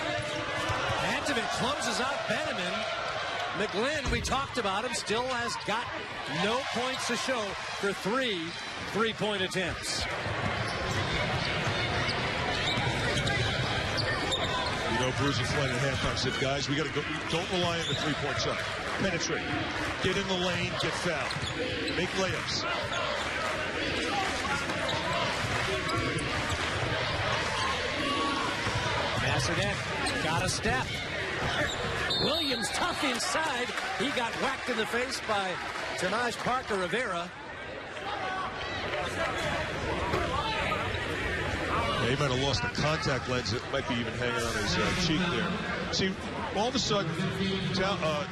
Pantovic closes out Benjamin. McGlynn, we talked about him, still has got no points to show for 3 three-point attempts. Bruiser Flynn at halftime said, guys, we got to go. Don't rely on the three-point shot. Penetrate. Get in the lane. Get fouled. Make layups. Massanet got a step. Williams tough inside. He got whacked in the face by Tanaj Parker-Rivera. Yeah, he might have lost the contact lens. It might be even hanging on his cheek there. See, all of a sudden,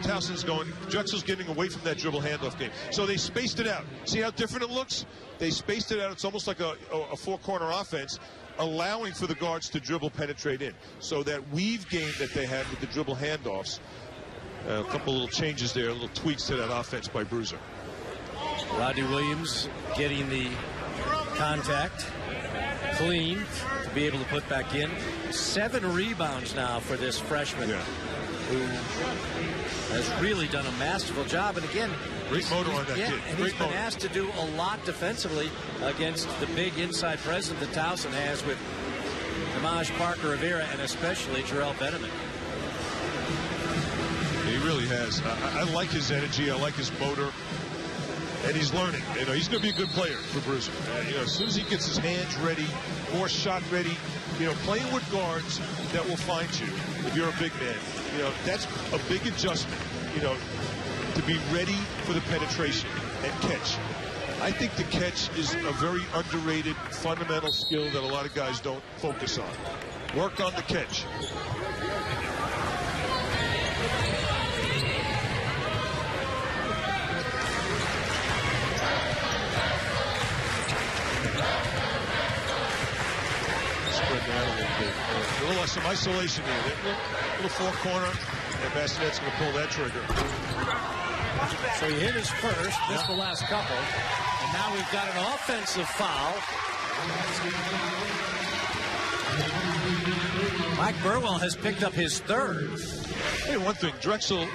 Towson's going, Drexel's getting away from that dribble handoff game. So they spaced it out. See how different it looks? They spaced it out. It's almost like a four-corner offense, allowing for the guards to dribble, penetrate in. So that weave game that they had with the dribble handoffs, a couple little changes there, little tweaks to that offense by Bruiser. Rodney Williams getting the contact clean to be able to put back in. 7 rebounds now for this freshman, who has really done a masterful job. And again, great motor on that kid. And he's been asked to do a lot defensively against the big inside presence that Towson has with Damaj Parker-Rivera and especially Jarrell Benjamin. He really has. I like his energy. I like his motor. And he's learning. You know, he's going to be a good player for Bruiser. You know, as soon as he gets his hands ready, more shot ready, you know, playing with guards that will find you if you're a big man. You know, that's a big adjustment, you know, to be ready for the penetration and catch. I think the catch is a very underrated fundamental skill that a lot of guys don't focus on. Work on the catch. A little some isolation here. Little four corner, and Massanet's going to pull that trigger. So he hit his first, missed the last couple, and now we've got an offensive foul. Mike Burwell has picked up his third. Hey, one thing, Drexel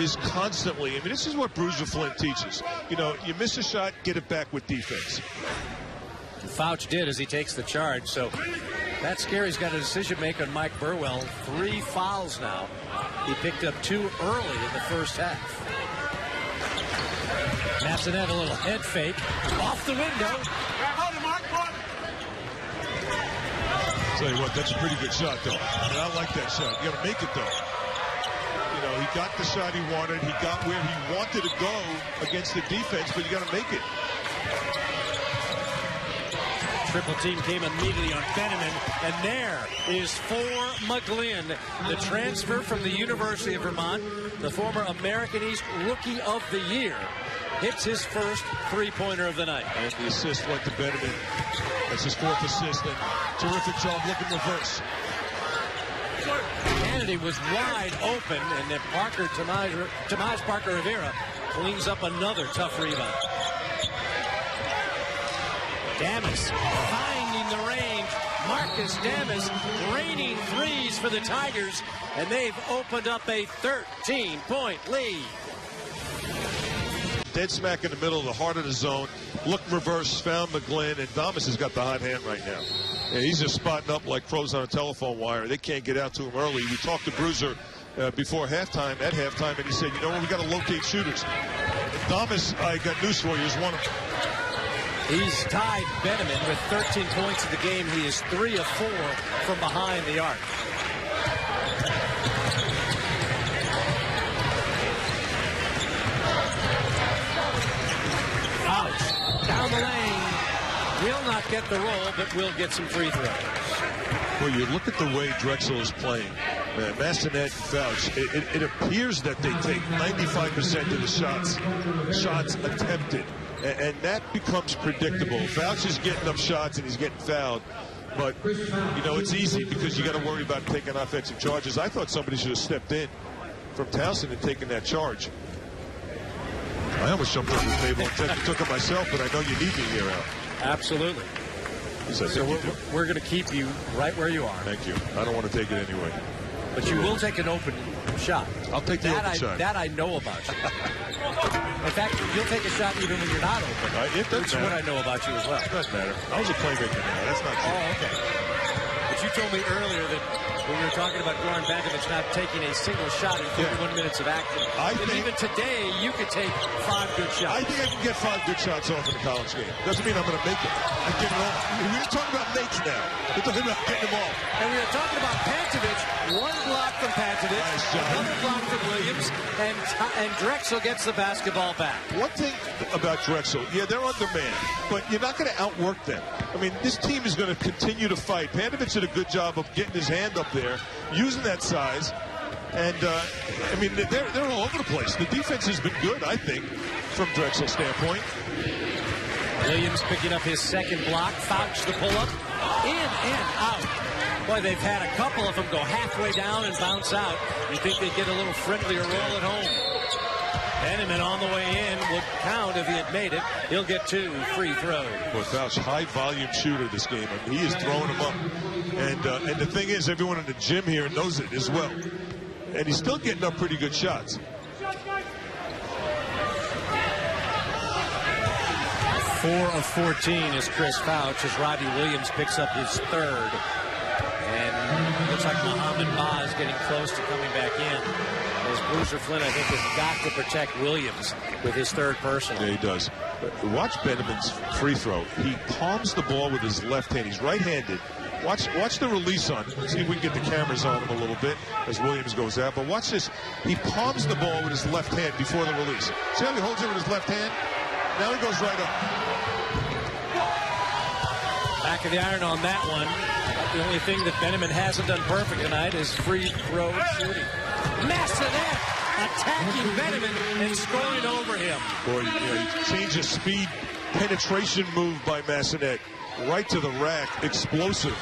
is constantly, I mean, this is what Bruiser Flynn teaches. You know, you miss a shot, get it back with defense. Fouch did as he takes the charge, so Pat Scary's got a decision to make on Mike Burwell. 3 fouls now. He picked up 2 early in the first half. Massanet, a little head fake. Off the window. Tell you what, that's a pretty good shot, though. I mean, I like that shot. You got to make it, though. You know, he got the shot he wanted. He got where he wanted to go against the defense, but you got to make it. Triple team came immediately on Benjamin, and there is for McGlynn, the transfer from the University of Vermont, the former American East Rookie of the Year, hits his first three-pointer of the night. And the assist went to Benjamin. That's his fourth assist, and terrific job looking reverse. Kennedy was wide open, and then Tomas Parker Rivera cleans up another tough rebound. Damas finding the range. Marcus Damas raining threes for the Tigers, and they've opened up a 13-point lead. Dead smack in the middle of the heart of the zone. Look reverse, found McGlynn, and Damas has got the hot hand right now. And he's just spotting up like pros on a telephone wire. They can't get out to him early. We talked to Bruiser before halftime, at halftime, and he said, you know what, we got to locate shooters. Damas, I got news for you, is one of them. He's tied Benjamin with 13 points in the game. He is 3 of 4 from behind the arc. Ouch. Down the lane. Will not get the roll, but will get some free throws. Well, you look at the way Drexel is playing. Massonet and Fouch, it appears that they take 95% of the shots attempted. And that becomes predictable. Fouch is getting up shots and he's getting fouled. But, you know, it's easy because you got to worry about taking offensive charges. I thought somebody should have stepped in from Towson and taken that charge. I almost jumped over the table and took it myself, but I know you need me here, Al. Absolutely. So we're going to keep you right where you are. Thank you. I don't want to take it anyway. But you will take an open shot. I'll take the open shot. That I know about you. In fact, you'll take a shot even when you're not open. It doesn't matter. What I know about you as well. It doesn't matter. I was a playmaker now. That's not true. Oh, okay. But you told me earlier that when we were talking about Goran Bagovic not taking a single shot in 41 minutes of action, even today you could take 5 good shots. I think I can get 5 good shots off in a college game. Doesn't mean I'm going to make it. I get it off. We're talking about mates now. We're talking about getting them off. And we are talking about Pantovic. 1 block from Pantovic, another block from Williams, and Drexel gets the basketball back. One thing about Drexel, yeah, they're undermanned, but you're not going to outwork them. I mean, this team is going to continue to fight. Pantovic did a good job of getting his hand up there, using that size, and I mean, they're all over the place. The defense has been good, I think, from Drexel's standpoint. Williams picking up his second block, Fouch the pull-up, in and out. Boy, they've had a couple of them go halfway down and bounce out. You think they'd get a little friendlier roll at home. Benjamin on the way in would count if he had made it. He'll get 2 free throws. Well, Fouch, high-volume shooter this game. I mean, he is throwing them up. And the thing is, everyone in the gym here knows it as well. And he's still getting up pretty good shots. 4 of 14 is Chris Fouch as Robbie Williams picks up his 3rd. And looks like Mohamed Ba is getting close to coming back in. As Bruiser Flynn, I think, has got to protect Williams with his 3rd personal. Yeah, he does. Watch Benjamin's free throw. He palms the ball with his left hand. He's right-handed. Watch the release on it. See if we can get the cameras on him a little bit as Williams goes out. But watch this. He palms the ball with his left hand before the release. See how he holds it with his left hand? Now he goes right up. Back of the iron on that one. The only thing that Benjamin hasn't done perfect tonight is free throw shooting. Massonet attacking Benjamin and scoring over him. Boy, he changed his speed penetration move by Massonet. Right to the rack, explosive.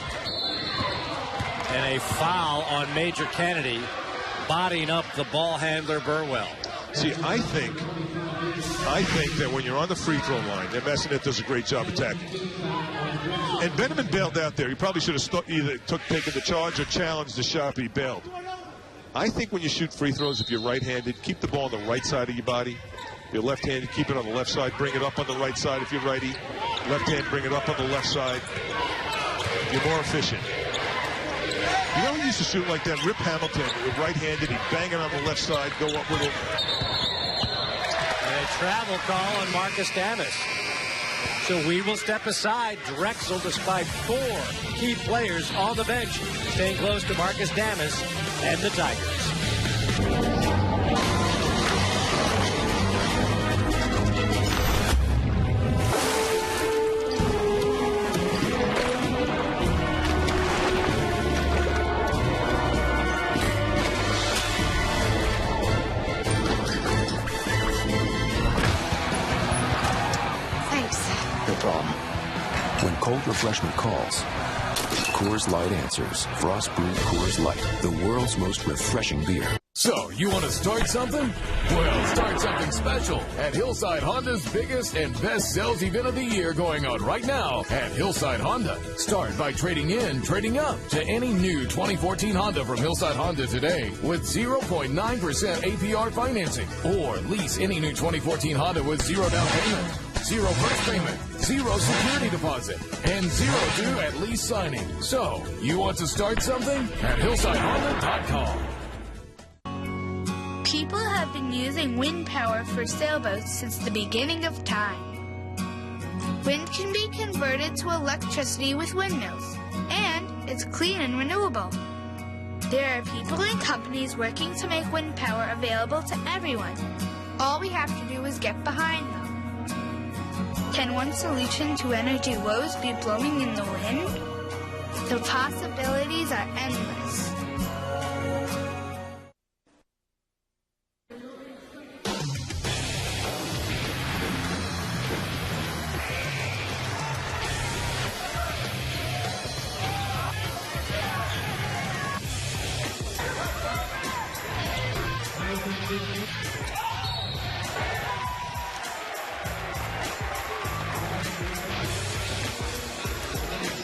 And a foul on Major Kennedy, bodying up the ball handler Burwell. See, I think that when you're on the free throw line, that Massonet does a great job attacking. And Benjamin bailed out there. He probably should have either taken the charge or challenged the shot, but he bailed. I think when you shoot free throws, if you're right-handed, keep the ball on the right side of your body. If you're left-handed, keep it on the left side. Bring it up on the right side if you're righty. Left hand, bring it up on the left side. You're more efficient. You know who used to shoot like that? Rip Hamilton, right-handed. He'd bang it on the left side, go up with it. And a travel call on Marcus Damas. So we will step aside. Drexel, despite 4 key players on the bench, staying close to Marcus Damas and the Tigers. When cold refreshment calls, Coors Light answers. Frost brewed Coors Light, the world's most refreshing beer. So, you want to start something? Well, start something special at Hillside Honda's biggest and best sales event of the year going on right now at Hillside Honda. Start by trading in, trading up to any new 2014 Honda from Hillside Honda today with 0.9% APR financing, or lease any new 2014 Honda with 0 down payment, 0 first payment, 0 security deposit, and 0 due at lease signing. So, you want to start something? At HillsideHonda.com. People have been using wind power for sailboats since the beginning of time. Wind can be converted to electricity with windmills, and it's clean and renewable. There are people and companies working to make wind power available to everyone. All we have to do is get behind them. Can one solution to energy woes be blowing in the wind? The possibilities are endless.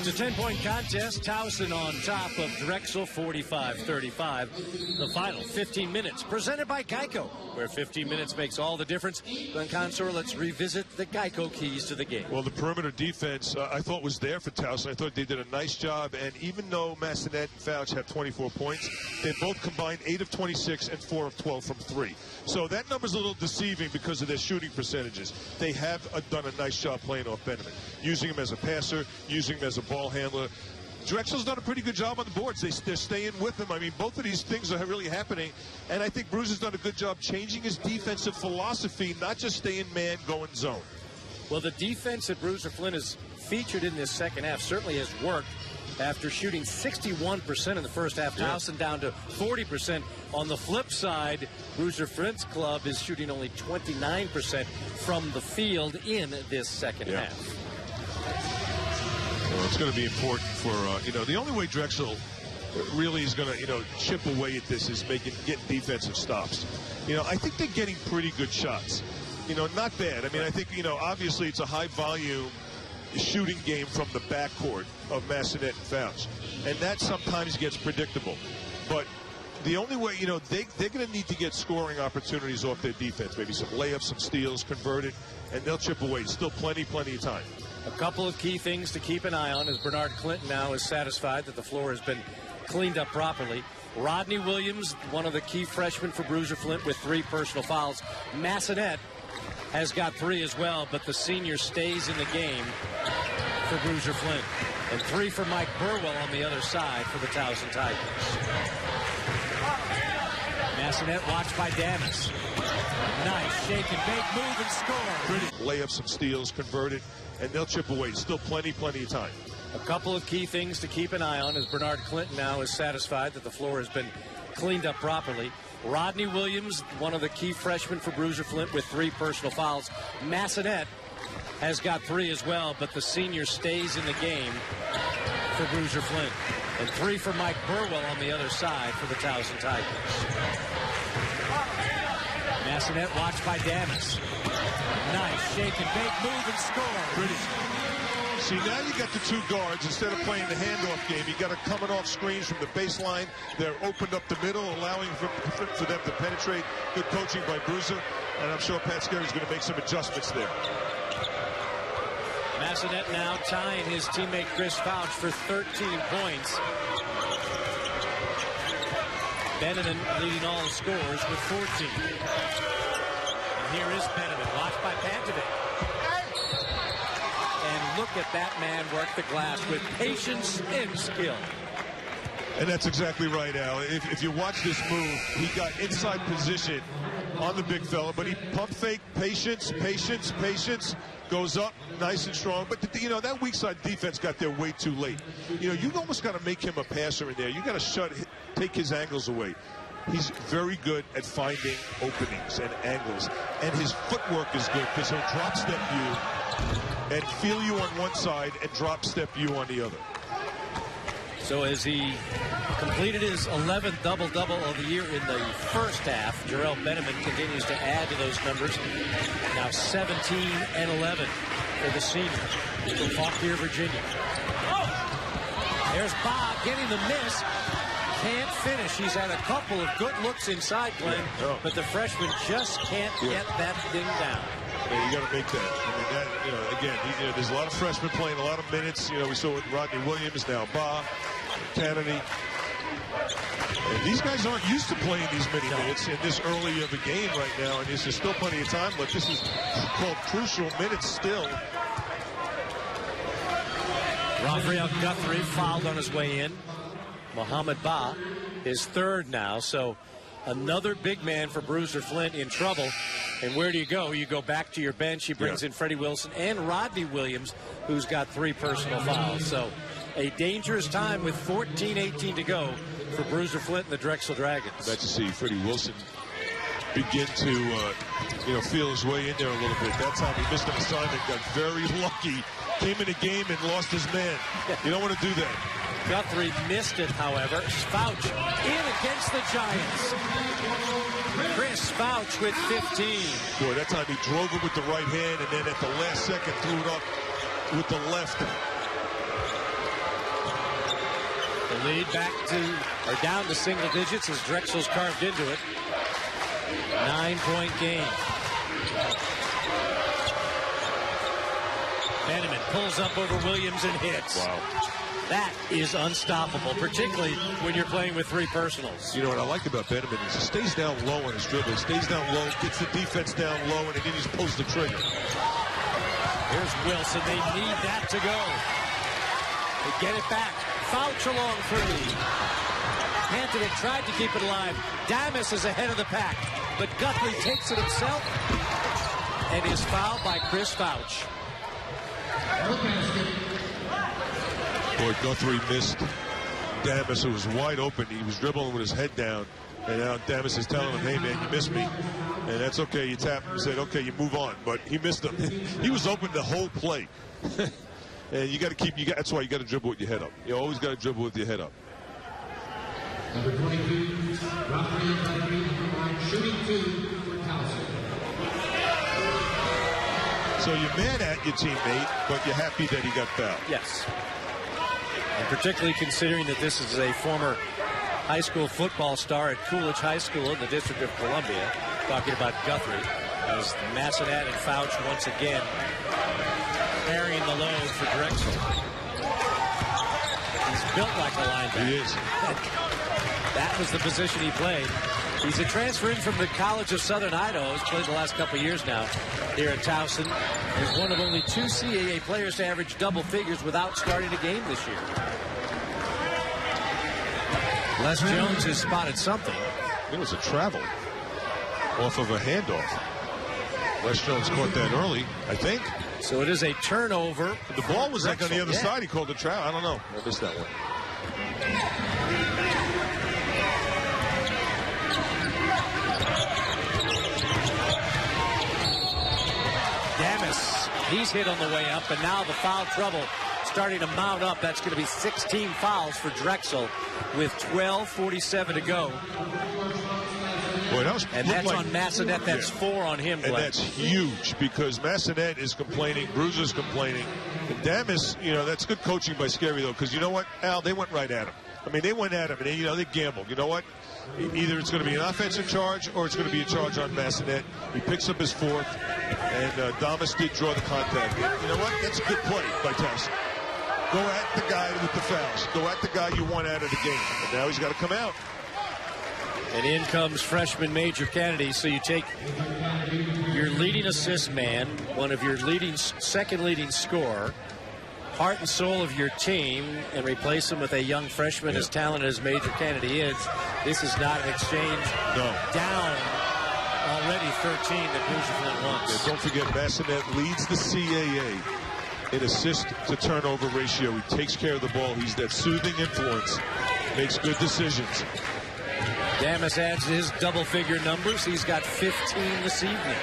It's a 10-point contest. Towson on top of Drexel, 45-35. The final 15 minutes, presented by Geico, where 15 minutes makes all the difference. Glenn Consor, let's revisit the Geico keys to the game. Well, the perimeter defense, I thought was there for Towson. I thought they did a nice job. And even though Massanet and Fouch have 24 points, they both combined 8 of 26 and 4 of 12 from 3. So that number's a little deceiving because of their shooting percentages. They have done a nice job playing off Benjamin, using him as a passer, using him as a ball handler. Drexel's done a pretty good job on the boards. They're staying with him. I mean, both of these things are really happening. And I think Bruce has done a good job changing his defensive philosophy, not just staying man, going zone. Well, the defense that Bruiser Flynn has featured in this second half certainly has worked. After shooting 61% in the first half, Towson down to 40%. On the flip side, Bruiser Flynn's club is shooting only 29% from the field in this second half. Well, it's going to be important for, the only way Drexel really is going to, chip away at this is getting defensive stops. I think they're getting pretty good shots. Not bad. I mean, I think, obviously it's a high volume shooting game from the backcourt of Massanet and Fouch. And that sometimes gets predictable. But the only way, they're going to need to get scoring opportunities off their defense. Maybe some layups, some steals, converted, and they'll chip away. Still plenty of time. A couple of key things to keep an eye on as Bernard Clinton now is satisfied that the floor has been cleaned up properly. Rodney Williams, one of the key freshmen for Bruiser Flint, with 3 personal fouls. Massanet has got 3 as well, but the senior stays in the game for Bruiser Flint. And 3 for Mike Burwell on the other side for the Towson Tigers. Massanet watched by Damas. Nice shake and bake move and score. Layups, some steals, converted, and they'll chip away. Still plenty of time. A couple of key things to keep an eye on as Bernard Clinton now is satisfied that the floor has been cleaned up properly. Rodney Williams, one of the key freshmen for Bruiser Flint, with 3 personal fouls. Massanet has got 3 as well, but the senior stays in the game for Bruiser Flint. And 3 for Mike Burwell on the other side for the Towson Tigers. Massanet watched by Damas. Nice shake and bake move and score. Pretty. See, now you got the 2 guards. Instead of playing the handoff game, you got a coming off screens from the baseline. They're opened up the middle, allowing for them to penetrate. Good coaching by Bruiser, and I'm sure Pat Skerry's going to make some adjustments there. Massanet now tying his teammate Chris Fouch for 13 points. Benjamin leading all the scorers with 14. And here is Benjamin, watched by Pantovic. look at that man work the glass with patience and skill. And that's exactly right, Al. If you watch this move, he got inside position on the big fella, but he pump fake, patience, goes up nice and strong. But, you know, that weak side defense got there way too late. You know, you almost got to make him a passer in there. You got to take his angles away. He's very good at finding openings and angles. And his footwork is good because he'll drop step you and feel you on one side and drop step you on the other. So as he completed his 11th double-double of the year in the first half, Jarrell Benjamin continues to add to those numbers. Now 17 and 11 for the senior from Fauquier, Virginia. There's Bob getting the miss. Can't finish. He's had a couple of good looks inside, Glenn, but the freshman just can't get that thing down. Yeah, you got to make that. I mean, that, you know, again, there's a lot of freshmen playing a lot of minutes. You know, we saw with Rodney Williams, now Ba, Kennedy. And these guys aren't used to playing these many minutes in this early of a game right now, and there's still plenty of time left. This is called crucial minutes still. Rafael Guthrie fouled on his way in. Mohamed Ba is third now, so another big man for Bruiser Flint in trouble. And where do you go? You go back to your bench. He brings in Freddie Wilson and Rodney Williams, who's got 3 personal fouls. So a dangerous time with 14-18 to go for Bruiser Flint and the Drexel Dragons. Glad to see Freddie Wilson begin to, feel his way in there a little bit. That time he missed an assignment, got very lucky, came in the game and lost his man. You don't want to do that. Guthrie missed it, however. Fouch in against the Giants. Chris Fouch with 15. Boy, that time he drove it with the right hand and then at the last second threw it up with the left. The lead down to single digits as Drexel's carved into it. 9-point game. Benjamin pulls up over Williams and hits. Wow. That is unstoppable, particularly when you're playing with 3 personals. You know what I like about Benjamin is he stays down low on his dribble. He stays down low, gets the defense down low, and then he just pulls the trigger. Here's Wilson. They need that to go. They get it back. Fouch along 3. Hampton had tried to keep it alive. Damas is ahead of the pack, but Guthrie takes it himself and is fouled by Chris Fouch. Boy, Guthrie missed Damas, who was wide open. He was dribbling with his head down, and now Damas is telling him, hey, man, you missed me. And that's okay. You tap him and said, okay, you move on. But he missed him. He was open the whole play. And you got to that's why you got to dribble with your head up. You always got to dribble with your head up. Number 22, Rafael Guthrie, shooting 2 for Towson. So you're mad at your teammate, but you're happy that he got fouled. Yes. And particularly considering that this is a former high school football star at Coolidge High School in the District of Columbia. Talking about Guthrie as Massanet and Fouch once again carrying the load for Drexel. He's built like a linebacker. He is. That was the position he played. He's a transfer in from the College of Southern Idaho. He's played the last couple of years now here at Towson. He's one of only 2 CAA players to average double figures without starting a game this year. Les Jones has spotted something. It was a travel off of a handoff. Les Jones caught that early, I think. So it is a turnover. The ball was like on the other side. He called a travel. I don't know. I missed that one. Damas, he's hit on the way up, and now the foul trouble starting to mount up. That's going to be 16 fouls for Drexel with 12:47 to go. Boy, and that's like, on Massanet. That's 4 on him, Glenn. And that's huge because Massanet is complaining, Bruiser's complaining. And Damas, that's good coaching by Scary, though, because you know what, Al, they went right at him. I mean, they went at him, and they gambled. You know what? Either it's going to be an offensive charge or it's going to be a charge on Massanet. He picks up his 4th, and Damas did draw the contact. You know what? That's a good play by Towson. Go at the guy with the fouls. Go at the guy you want out of the game. And now he's got to come out. And in comes freshman Major Kennedy. So you take your leading assist man, one of your second leading scorer, heart and soul of your team and replace him with a young freshman as talented as Major Kennedy is, this is not an exchange. No. Down already 13 that Boozer Flint wants. Yeah, don't forget, Bassinet leads the CAA in assist to turnover ratio. He takes care of the ball. He's that soothing influence. Makes good decisions. Damas adds his double-figure numbers. He's got 15 this evening.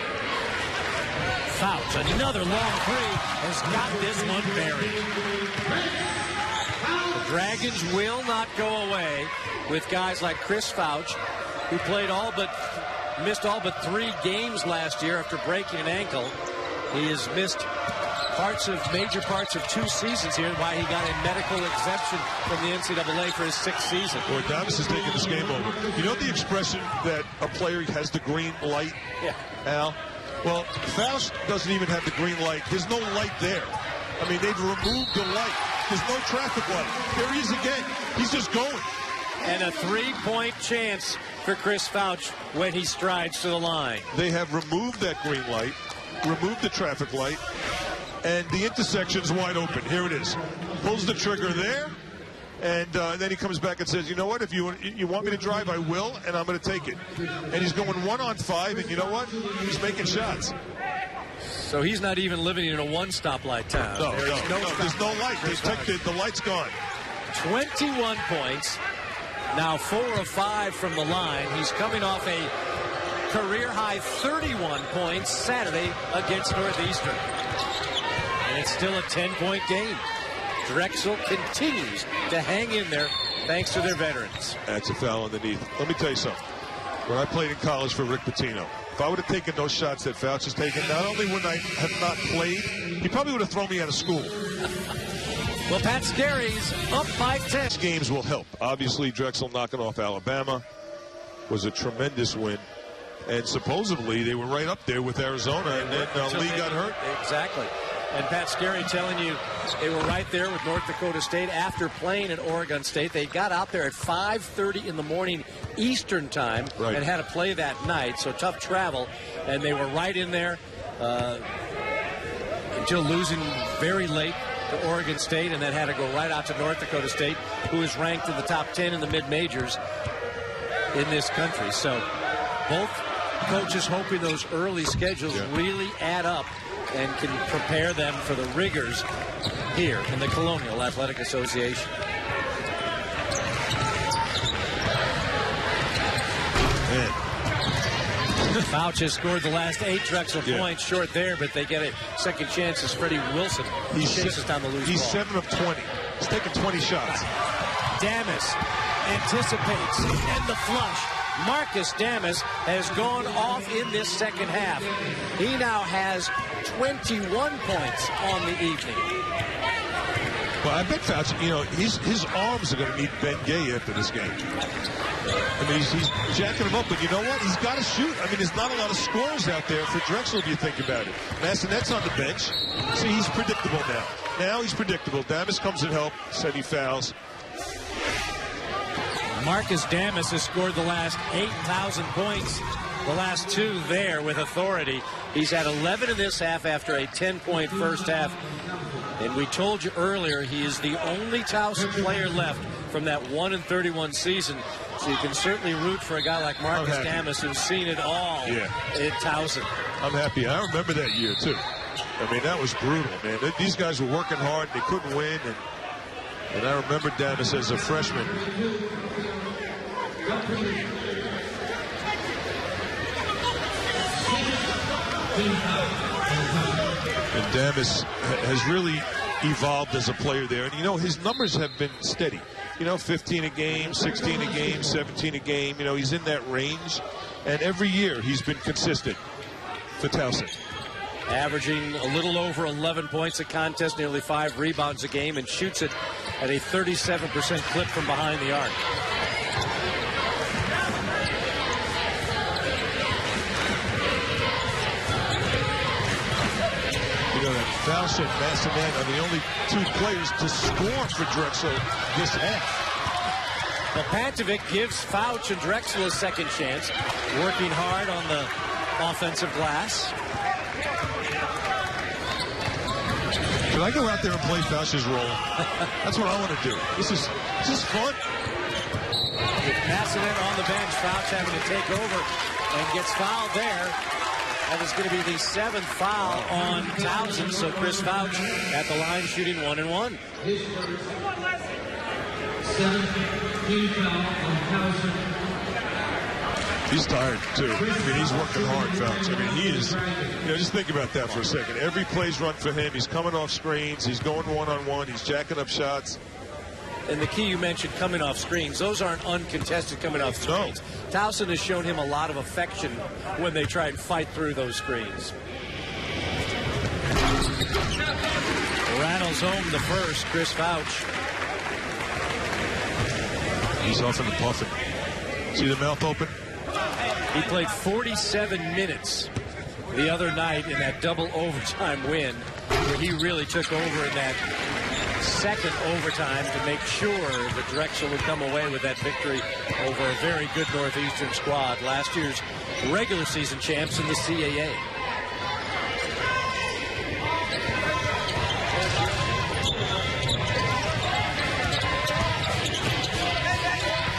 Fouch, another long three, has got this one buried. The Dragons will not go away with guys like Chris Fouch, who missed all but 3 games last year after breaking an ankle. He has missed major parts of 2 seasons here, why he got a medical exemption from the NCAA for his 6th season. Or Damas is taking this game over. You know the expression that a player has the green light? Yeah. Al? Well, Faust doesn't even have the green light. There's no light there. I mean, they've removed the light. There's no traffic light. There he is again. He's just going. And a 3-point chance for Chris Fouch when he strides to the line. They have removed that green light, removed the traffic light, and the intersection's wide open. Here it is. Pulls the trigger there, and then he comes back and says, you know what, if you want me to drive, I will, and I'm going to take it. And he's going 1-on-5, and you know what? He's making shots. So he's not even living in a 1-stoplight town. No, there's no light. The light's gone. 21 points. Now 4 of 5 from the line. He's coming off a career-high 31 points Saturday against Northeastern. And it's still a 10-point game. Drexel continues to hang in there thanks to their veterans. That's a foul underneath. Let me tell you something. When I played in college for Rick Pitino, if I would have taken those shots that Fouch has taken, not only would I have not played, he probably would have thrown me out of school. Well, Pat Scary's up by 10. These games will help. Obviously, Drexel knocking off Alabama was a tremendous win. And supposedly, they were right up there with Arizona, and then Lee got hurt. Exactly. And Pat Scarry telling you they were right there with North Dakota State after playing at Oregon State. They got out there at 5:30 in the morning Eastern time and had to play that night, so tough travel. And they were right in there until losing very late to Oregon State, and then had to go right out to North Dakota State, who is ranked in the top 10 in the mid-majors in this country. So both coaches hoping those early schedules really add up and can prepare them for the rigors here in the Colonial Athletic Association. Fouch has scored the last 8 Drexel points, short there, but they get a second chance as Freddie Wilson chases down the loose ball. He's 7 of 20. He's taking 20 shots. Damas anticipates, and the flush. Marcus Damas has gone off in this second half. He now has 21 points on the evening. Well, I bet Fouch, his arms are going to need Ben Gay after this game. I mean, he's jacking him up, but you know what? He's got to shoot. I mean, there's not a lot of scorers out there for Drexel if you think about it. Massenet's on the bench. See, he's predictable now. Now he's predictable. Damas comes and help, said he fouls. Marcus Damas has scored the last 8,000 points, the last 2 there with authority. He's had 11 in this half after a 10-point first half. And we told you earlier, he is the only Towson player left from that 1-31 season. So you can certainly root for a guy like Marcus Damas, who's seen it all in Towson. I'm happy. I remember that year, too. I mean, that was brutal, man. These guys were working hard. They couldn't win. And I remember Damas as a freshman. And Damas has really evolved as a player there. And, his numbers have been steady. 15 a game, 16 a game, 17 a game. He's in that range. And every year he's been consistent for Towson. Averaging a little over 11 points a contest, nearly 5 rebounds a game, and shoots it at a 37% clip from behind the arc. Fouch and Massenet are the only 2 players to score for Drexel this half. Well, Pantovic gives Fouch and Drexel a second chance, working hard on the offensive glass. Should I go out there and play Fauch's role? That's what I want to do. This is fun. With Massanet on the bench, Fauch having to take over and gets fouled there. That is going to be the 7th foul on Towson. So Chris Fauch at the line shooting 1-1. His first 7th team foul on Towson. He's tired, too. I mean, he's working hard, Fauch. I mean, he is. Just think about that for a second. Every play's run for him. He's coming off screens. He's going one-on-one. He's jacking up shots. And the key you mentioned, coming off screens, those aren't uncontested coming off screens. No. Towson has shown him a lot of affection when they try and fight through those screens. Rattles home the first, Chris Fauch. He's off in the puffing. See the mouth open? He played 47 minutes the other night in that double overtime win, where he really took over in that second overtime to make sure that Drexel would come away with that victory over a very good Northeastern squad, last year's regular season champs in the CAA.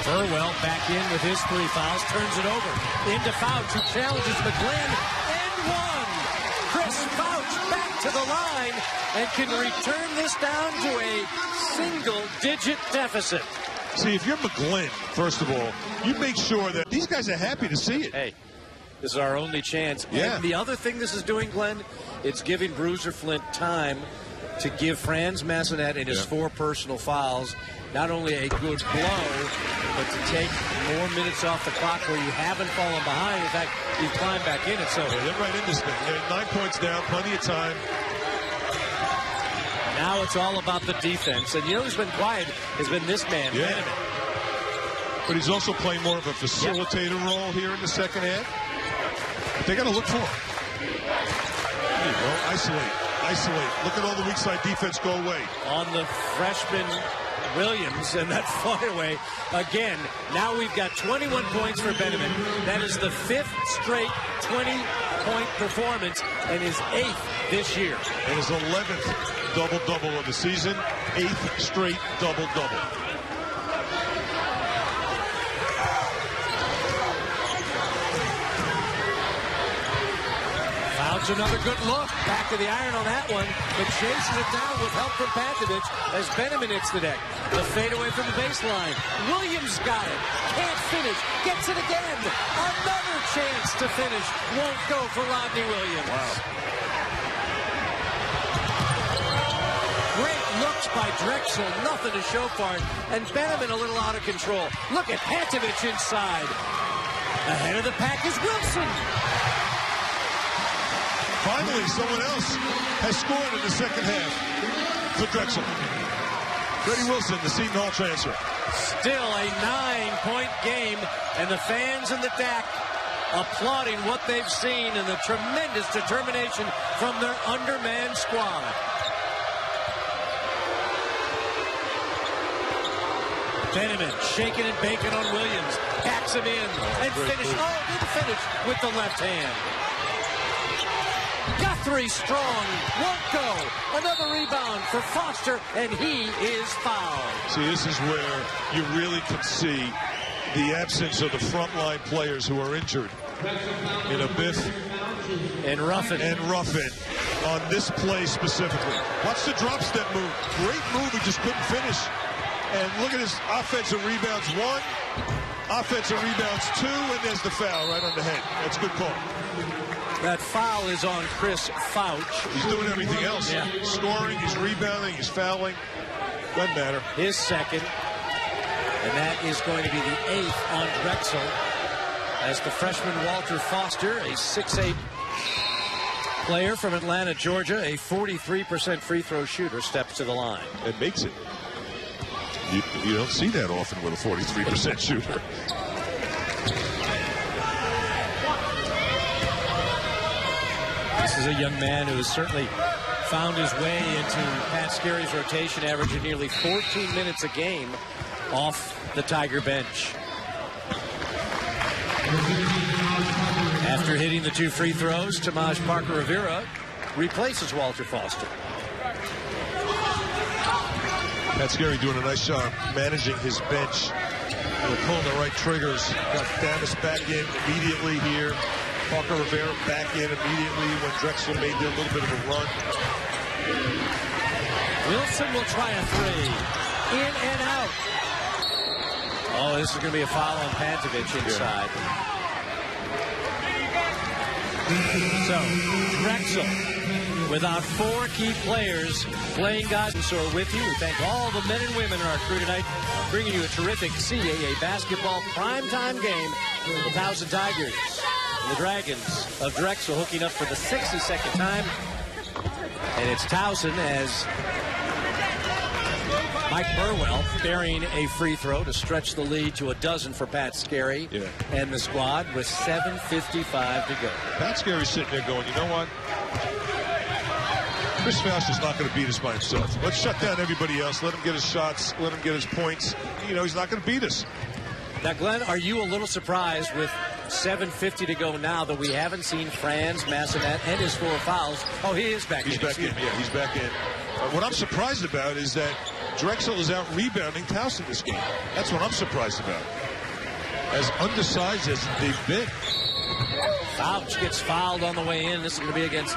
Burwell back in with his 3 fouls, turns it over into Fauch, who challenges McGlynn, and one. Chris Fauch back to the line and can return this down to a single-digit deficit. See, if you're McGlynn, first of all, you make sure that these guys are happy to see it. Hey, this is our only chance. Yeah. And the other thing this is doing, Glenn, it's giving Bruiser Flint time to give Franz Massanet in his 4 personal fouls not only a good blow, but to take more minutes off the clock where you haven't fallen behind. In fact, you've climbed back in it. So they're right in this thing. They're 9 points down, plenty of time. Now it's all about the defense. And you know who's been quiet has been this man, Benjamin. But he's also playing more of a facilitator role here in the second half. But they got to look for him. There you go. Isolate. Look at all the weak side defense go away. On the freshman Williams and that flyaway again. Now we've got 21 points for Benjamin. That is the 5th straight 20-point performance and his 8th this year. And his 11th double-double of the season, 8th straight double-double. Fauch, another good look. Back to the iron on that one, but chases it down with help from Pantovic as Benjamin hits the deck. The fadeaway from the baseline. Williams got it. Can't finish. Gets it again. Another chance to finish. Won't go for Rodney Williams. Wow. Great looks by Drexel. Nothing to show for it. And Benjamin a little out of control. Look at Pantovic inside. Ahead of the pack is Wilson. Finally, someone else has scored in the second half for Drexel. Freddie Wilson, the Seton Hall transfer. Still a 9-point game, and the fans in the DAC applauding what they've seen and the tremendous determination from their undermanned squad. Benjamin shaking and baking on Williams. Backs him in and finish. Oh, didn't finish with the left hand. Guthrie strong, won't go. Another rebound for Foster, and he is fouled. See, this is where you really can see the absence of the frontline players who are injured in Abiff and Ruffin on this play specifically. Watch the drop step move. Great move, he just couldn't finish. And look at his offensive rebounds. 1, offensive rebounds 2, and there's the foul right on the head. That's a good call. That foul is on Chris Fauch. He's doing everything else. Yeah. He's scoring, he's rebounding, he's fouling. Doesn't matter. His second. And that is going to be the 8th on Drexel. As the freshman Walter Foster, a 6'8" player from Atlanta, Georgia, a 43% free throw shooter, steps to the line. And makes it. You don't see that often with a 43% shooter. This is a young man who has certainly found his way into Pat Scarry's rotation, averaging nearly 14 minutes a game off the Tiger bench. After hitting the 2 free throws, Tamaj Parker Rivera replaces Walter Foster. Pat Scarry doing a nice job managing his bench. They're pulling the right triggers. Got Damas back in immediately here. Parker Rivera back in immediately when Drexel made their little bit of a run. Wilson will try a three. In and out. Oh, this is going to be a foul on Pantovic inside. So, Drexel, without 4 key players playing guidance, so with you. We thank all the men and women in our crew tonight, bringing you a terrific CAA basketball primetime game. The Towson Tigers and the Dragons of Drexel hooking up for the 62nd time. And it's Towson as Mike Burwell burying a free throw to stretch the lead to a dozen for Pat Scarry and the squad with 7:55 to go. Pat Scarry's sitting there going, you know what? Chris Fauch is not going to beat us by himself. Let's shut down everybody else. Let him get his shots. Let him get his points. You know, he's not going to beat us. Now, Glenn, are you a little surprised with 7:50 to go now that we haven't seen Franz, Massenet, and his 4 fouls? Oh, he is back in. He's back in. Yeah, he's back in. What I'm surprised about is that Drexel is out rebounding Towson this game. That's what I'm surprised about. As undersized as they've been. Fauch gets fouled on the way in. This is going to be against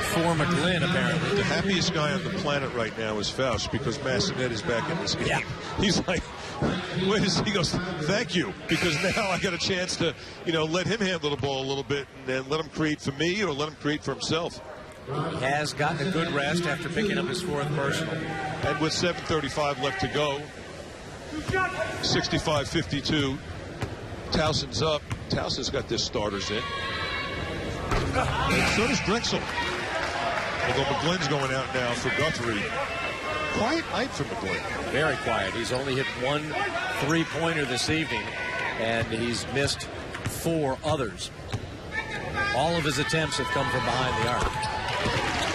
for McGlynn, apparently. The happiest guy on the planet right now is Fauch because Massenet is back in this game. Yeah. He's like, wait a second. He goes, thank you, because now I got a chance to, you know, let him handle the ball a little bit and then let him create for me or let him create for himself. He has gotten a good rest after picking up his 4th personal. And with 7:35 left to go, 65-52, Towson's up. Towson's got their starters in. And so does Drexel. Although McGlynn's going out now for Guthrie. Quiet night for McGlynn. Very quiet. He's only hit 1 3-pointer this evening, and he's missed 4 others. All of his attempts have come from behind the arc.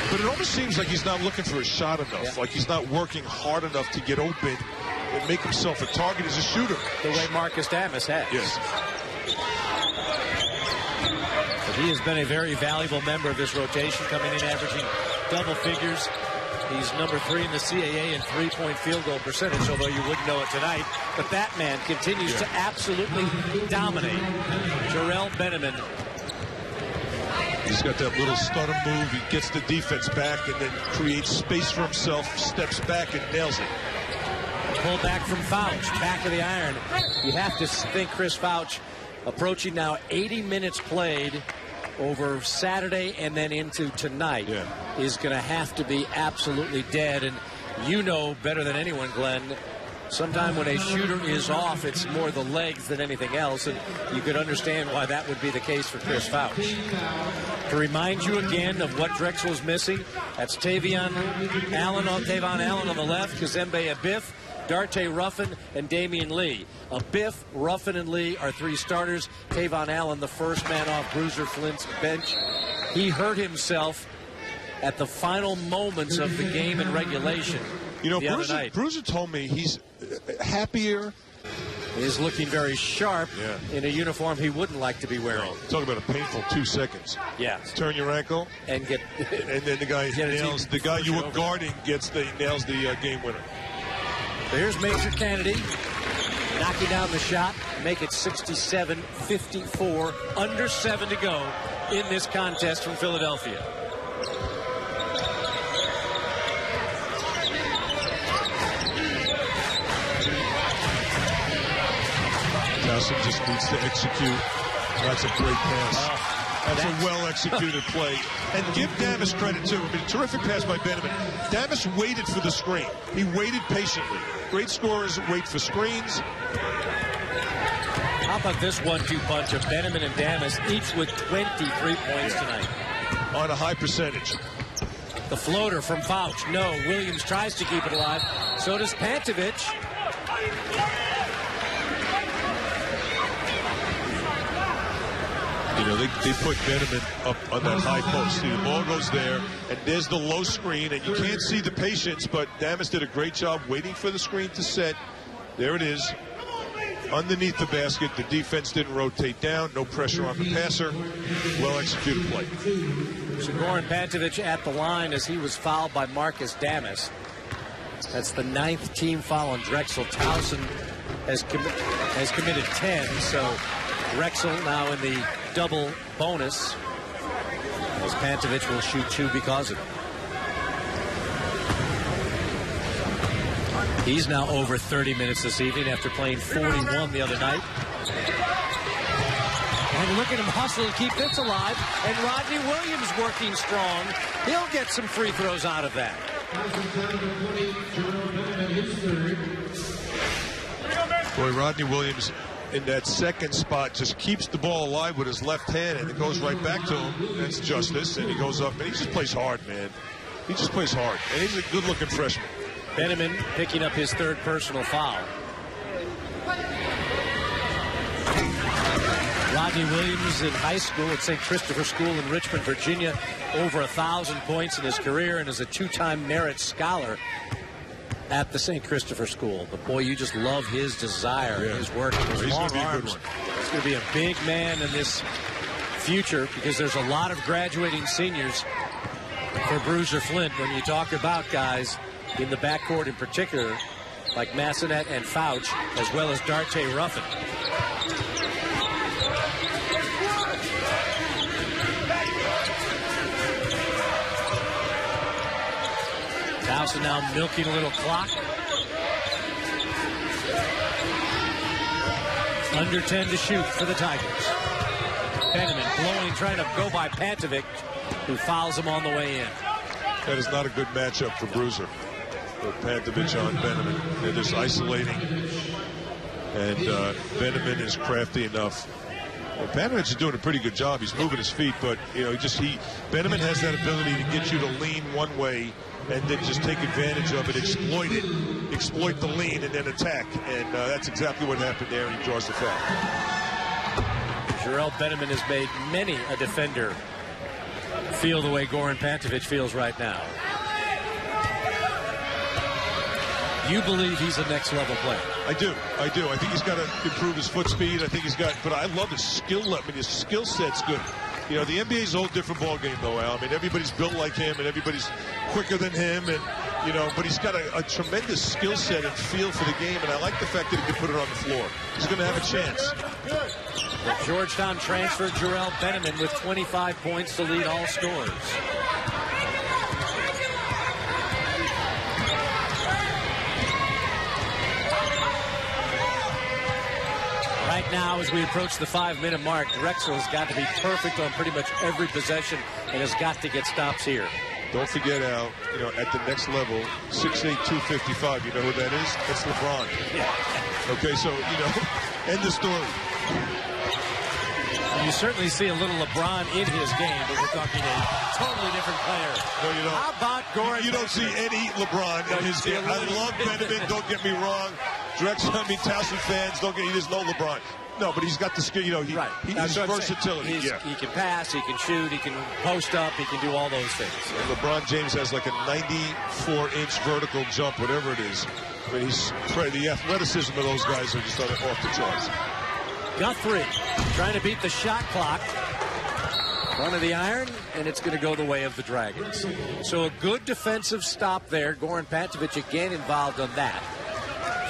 But it almost seems like he's not looking for a shot enough. Like he's not working hard enough to get open and make himself a target as a shooter. The way Marcus Damas has. Yes. But he has been a very valuable member of this rotation, coming in averaging double figures. He's number 3 in the CAA in 3-point field goal percentage, although you wouldn't know it tonight. But that man continues to absolutely dominate. Jarrell Benjamin. He's got that little stutter move. He gets the defense back and then creates space for himself, steps back and nails it. Pull back from Fauch, back of the iron. You have to think Chris Fauch, approaching now 80 minutes played over Saturday and then into tonight, is going to have to be absolutely dead. And you know better than anyone, Glenn, sometime when a shooter is off, it's more the legs than anything else, and you could understand why that would be the case for Chris Fauch. To remind you again of what Drexel is missing, that's Tavon Allen on the left, Kazembe Abiff, Darte Ruffin, and Damian Lee. Abiff, Ruffin, and Lee are 3 starters. Tavon Allen, the first man off Bruiser Flint's bench. He hurt himself at the final moments of the game in regulation. You know, the other night. Bruiser told me he's happier. Is looking very sharp in a uniform he wouldn't like to be wearing. Talk about a painful 2 seconds. Yeah. Turn your ankle and get. And then the guy nails. The guy you were guarding nails the game winner. So here's Major Kennedy knocking down the shot, make it 67-54, under 7 to go in this contest from Philadelphia. Towson just needs to execute. That's a great pass. That's a well-executed play. And give Damas credit, too. I mean, a terrific pass by Benjamin. Damas waited for the screen. He waited patiently. Great scorers wait for screens. How about this 1-2 punch of Benjamin and Damas, each with 23 points tonight? On a high percentage. The floater from Fauch. No. Williams tries to keep it alive. So does Pantovic. You know, they put Benjamin up on that high post. See, the ball goes there, and there's the low screen, and you can't see the patience, but Damas did a great job waiting for the screen to set. There it is. Underneath the basket, the defense didn't rotate down. No pressure on the passer. Well-executed play. So Goran Pantovic at the line as he was fouled by Marcus Damas. That's the 9th team foul on Drexel. Towson has committed 10, so Drexel now in the double bonus, as Pantovic will shoot 2 because of it. He's now over 30 minutes this evening after playing 41 the other night. And look at him hustle to keep this alive. And Rodney Williams working strong. He'll get some free throws out of that. Boy, Rodney Williams in that second spot just keeps the ball alive with his left hand, and it goes right back to him. That's justice, and he goes up, and he just plays hard, man. He just plays hard, and he's a good-looking freshman. Benjamin picking up his 3rd personal foul. Rodney Williams in high school at St. Christopher School in Richmond, Virginia, over 1,000 points in his career, and is a 2-time Merit Scholar at the St. Christopher School. But boy, you just love his desire, his work, his long arms. He's going to be a big man in this future because there's a lot of graduating seniors for Bruiser Flint. When you talk about guys in the backcourt in particular, like Massenet and Fouch, as well as Darte Ruffin. Towson now milking a little clock. Under 10 to shoot for the Tigers. Benjamin blowing, trying to go by Pantovic, who fouls him on the way in. That is not a good matchup for Bruiser. Pantovic on Benjamin. They're just isolating. And Benjamin is crafty enough. Well, Pantovic is doing a pretty good job. He's moving his feet, but you know, Benjamin has that ability to get you to lean one way and then just take advantage of it, exploit the lean, and then attack. And that's exactly what happened there, and he draws the foul. Jarrell Benjamin has made many a defender feel the way Goran Pantovic feels right now. You believe he's a next level player? I do. I think he's got to improve his foot speed. I think he's got, but I love his skill. I mean, his skill set's good. You know, the NBA is a whole different ball game, though, Al. I mean, everybody's built like him, and everybody's quicker than him, and you know, but he's got a tremendous skill set and feel for the game, and I like the fact that he can put it on the floor. He's going to have a chance. The Georgetown transfer Jarrell Benjamin with 25 points to lead all scorers. Right now, as we approach the 5-minute mark, Drexel has got to be perfect on pretty much every possession and has got to get stops here. Don't forget, Al, you know, at the next level, 6'8", 255, you know who that is? That's LeBron. Yeah. Okay, so, you know, end the story. You certainly see a little LeBron in his game, but we're talking a totally different player. No, you don't. How about Goran? You don't see any LeBron in his game. I love Benjamin, don't get me wrong. Drexel, I mean, Towson fans, you just know LeBron. No, but he's got the skill, you know, he's versatility. He can pass, he can shoot, he can post up, he can do all those things. And LeBron James has like a 94-inch vertical jump, whatever it is. I mean, the athleticism of those guys are just off the charts. Guthrie trying to beat the shot clock. Front of the iron, and it's going to go the way of the Dragons. So a good defensive stop there. Goran Pantovic again involved on that.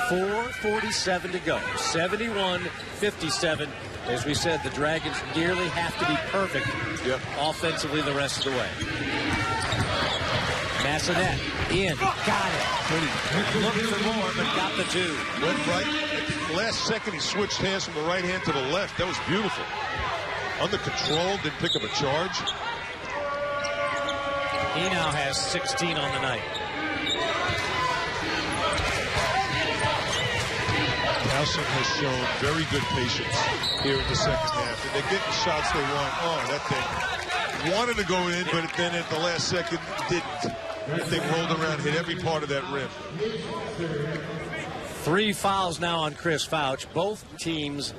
4:47 to go. 71-57. As we said, the Dragons nearly have to be perfect offensively the rest of the way. Massenet in. Got it. Looked for more, but got the 2. Went right. At the last second, he switched hands from the right hand to the left. That was beautiful. Under control, didn't pick up a charge. He now has 16 on the night. Towson has shown very good patience here in the second half. And they're getting shots they want. Oh, that thing wanted to go in, but then at the last second, didn't. That thing rolled around, hit every part of that rim. 3 fouls now on Chris Fouch. Both teams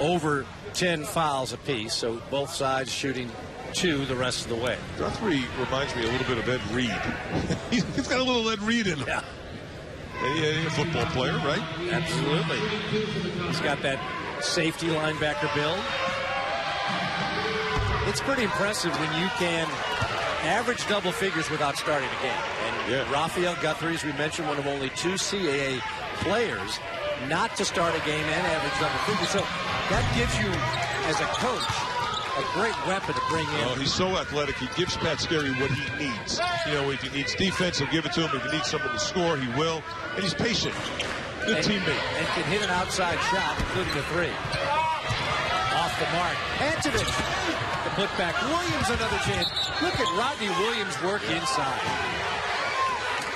over 10 fouls apiece, so both sides shooting 2 the rest of the way. Guthrie reminds me a little bit of Ed Reed. He's got a little Ed Reed in him. Yeah. He's a football player, right? Absolutely. He's got that safety linebacker build. It's pretty impressive when you can average double figures without starting a game. And Raphael Guthrie, as we mentioned, one of only 2 CAA players not to start a game and average double figures. So that gives you, as a coach, a great weapon to bring in. Oh, he's so athletic. He gives Pat Skerry what he needs. You know, if he needs defense, he'll give it to him. If he needs someone to score, he will. And he's patient. Good teammate. And can hit an outside shot, including a 3. Off the mark. Antonovich. The putback. Williams another chance. Look at Rodney Williams work inside.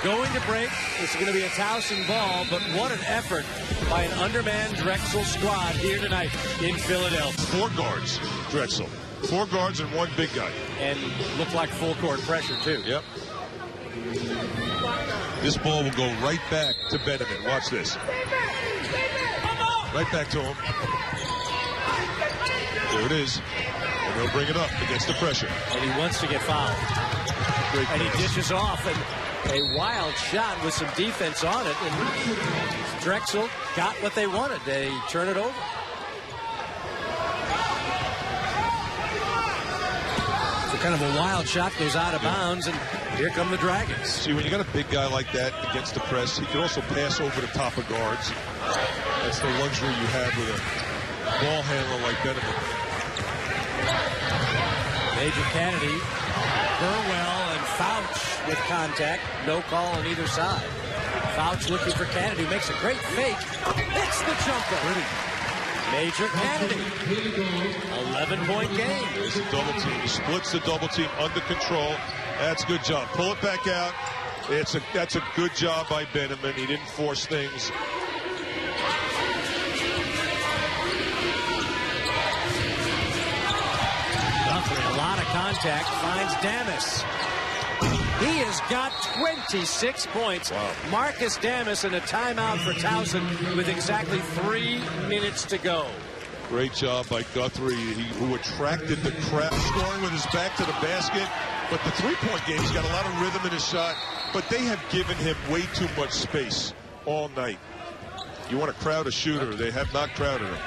Going to break. It's going to be a Towson ball, but what an effort by an undermanned Drexel squad here tonight in Philadelphia. 4 guards, Drexel. 4 guards and 1 big guy. And looked like full court pressure, too. Yep. This ball will go right back to Benjamin. Watch this. Right back to him. There it is. And he'll bring it up against the pressure. And he wants to get fouled. Great and pass. He dishes off, and a wild shot with some defense on it. And Drexel got what they wanted. They turn it over. So kind of a wild shot goes out of bounds, and here come the Dragons. See, when you got a big guy like that against the press, he can also pass over the top of guards. That's the luxury you have with a ball handler like Benjamin. Major Kennedy, Burwell, and Fouch with contact. No call on either side. Fouch looking for Kennedy, makes a great fake. Hits the jumper. Pretty. Major Kennedy. 11-point game. There's a double team. He splits the double team under control. That's a good job. Pull it back out. That's a good job by Benjamin. He didn't force things. A lot of contact, finds Damas. He has got 26 points. Wow. Marcus Damas in a timeout for Towson with exactly 3 minutes to go. Great job by Guthrie, who attracted the crowd, scoring with his back to the basket. But the three-point game, he's got a lot of rhythm in his shot, but they have given him way too much space all night. You want to crowd a shooter. They have not crowded him.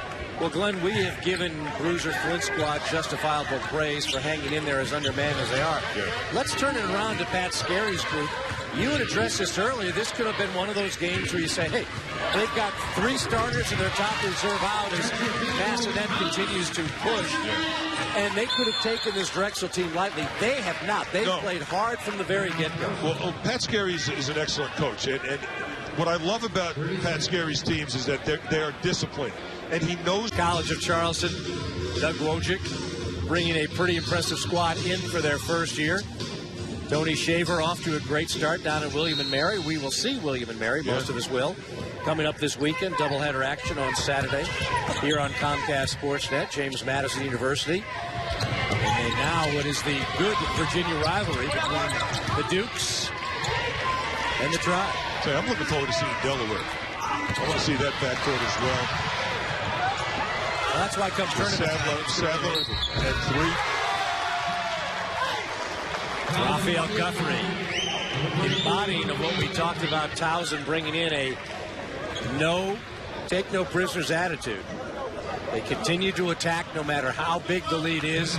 Well, Glenn, we have given Bruiser Flint squad justifiable praise for hanging in there as undermanned as they are. Yeah. Let's turn it around to Pat Skerry's group. You had addressed this earlier. This could have been one of those games where you say, hey, they've got 3 starters and their top reserve out as Bassinet continues to push. Yeah. And they could have taken this Drexel team lightly. They have not. They've played hard from the very get-go. Well, Pat Skerry is an excellent coach. And what I love about Pat Skerry's teams is that they are disciplined. And he knows. College of Charleston, Doug Wojcik bringing a pretty impressive squad in for their first year. Tony Shaver off to a great start down at William & Mary. We will see William & Mary, most of us will, coming up this weekend. Doubleheader action on Saturday here on Comcast Sportsnet, James Madison University. And now what is the good Virginia rivalry between the Dukes and the Tribe. I'm looking forward to seeing Delaware. I want to see that backcourt as well. Well, that's why come tournament. Sadler at 3. Raphael Guthrie, embodying of what we talked about, Towson bringing in a take no prisoners attitude. They continue to attack no matter how big the lead is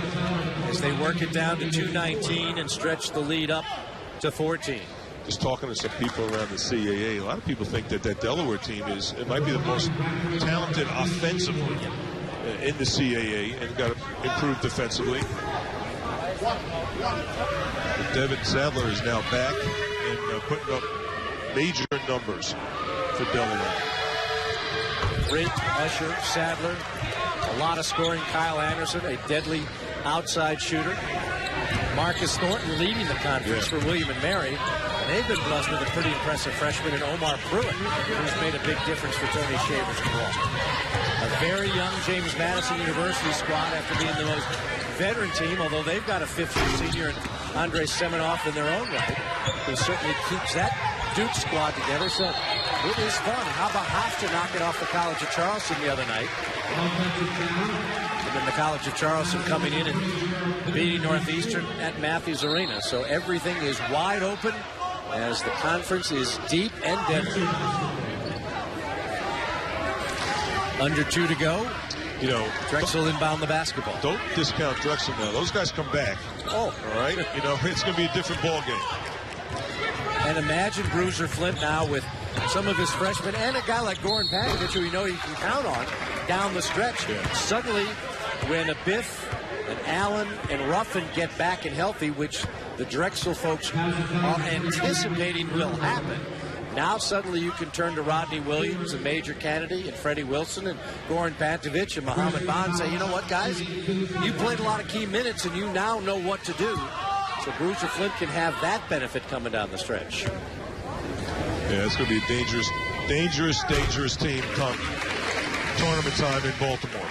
as they work it down to 219 and stretch the lead up to 14. Just talking to some people around the CAA, a lot of people think that Delaware team might be the most talented offensively in the CAA and got improved defensively. But Devin Sadler is now back and putting up major numbers for Delaware. Brink, Usher, Sadler, a lot of scoring. Kyle Anderson, a deadly outside shooter. Marcus Thornton leading the conference for William & Mary. And they've been blessed with a pretty impressive freshman in Omar Pruitt, who's made a big difference for Tony Shaver's ball. A very young James Madison University squad after being the most veteran team, although they've got a 5th-year senior in Andre Semenoff in their own right, who certainly keeps that Duke squad together. So it is fun. How about Hofstra knocking off the College of Charleston the other night? And then the College of Charleston coming in and beating Northeastern at Matthews Arena. So everything is wide open as the conference is deep and deadly. Under 2 to go. You know, Drexel inbound the basketball. don't discount Drexel now. Those guys come back. Oh, all right. You know, it's going to be a different ball game. And imagine Bruiser Flint now with some of his freshmen and a guy like Goran Pantovic, who we know he can count on down the stretch. Yeah. Suddenly, when a Biff, an Allen, and Ruffin get back and healthy, which the Drexel folks are anticipating will happen, now suddenly you can turn to Rodney Williams and Major Kennedy and Freddie Wilson and Goran Pantovic and Mohamed Bond and say, you know what, guys, you played a lot of key minutes and you now know what to do. So Bruiser Flint can have that benefit coming down the stretch. Yeah, it's going to be a dangerous team come tournament time in Baltimore.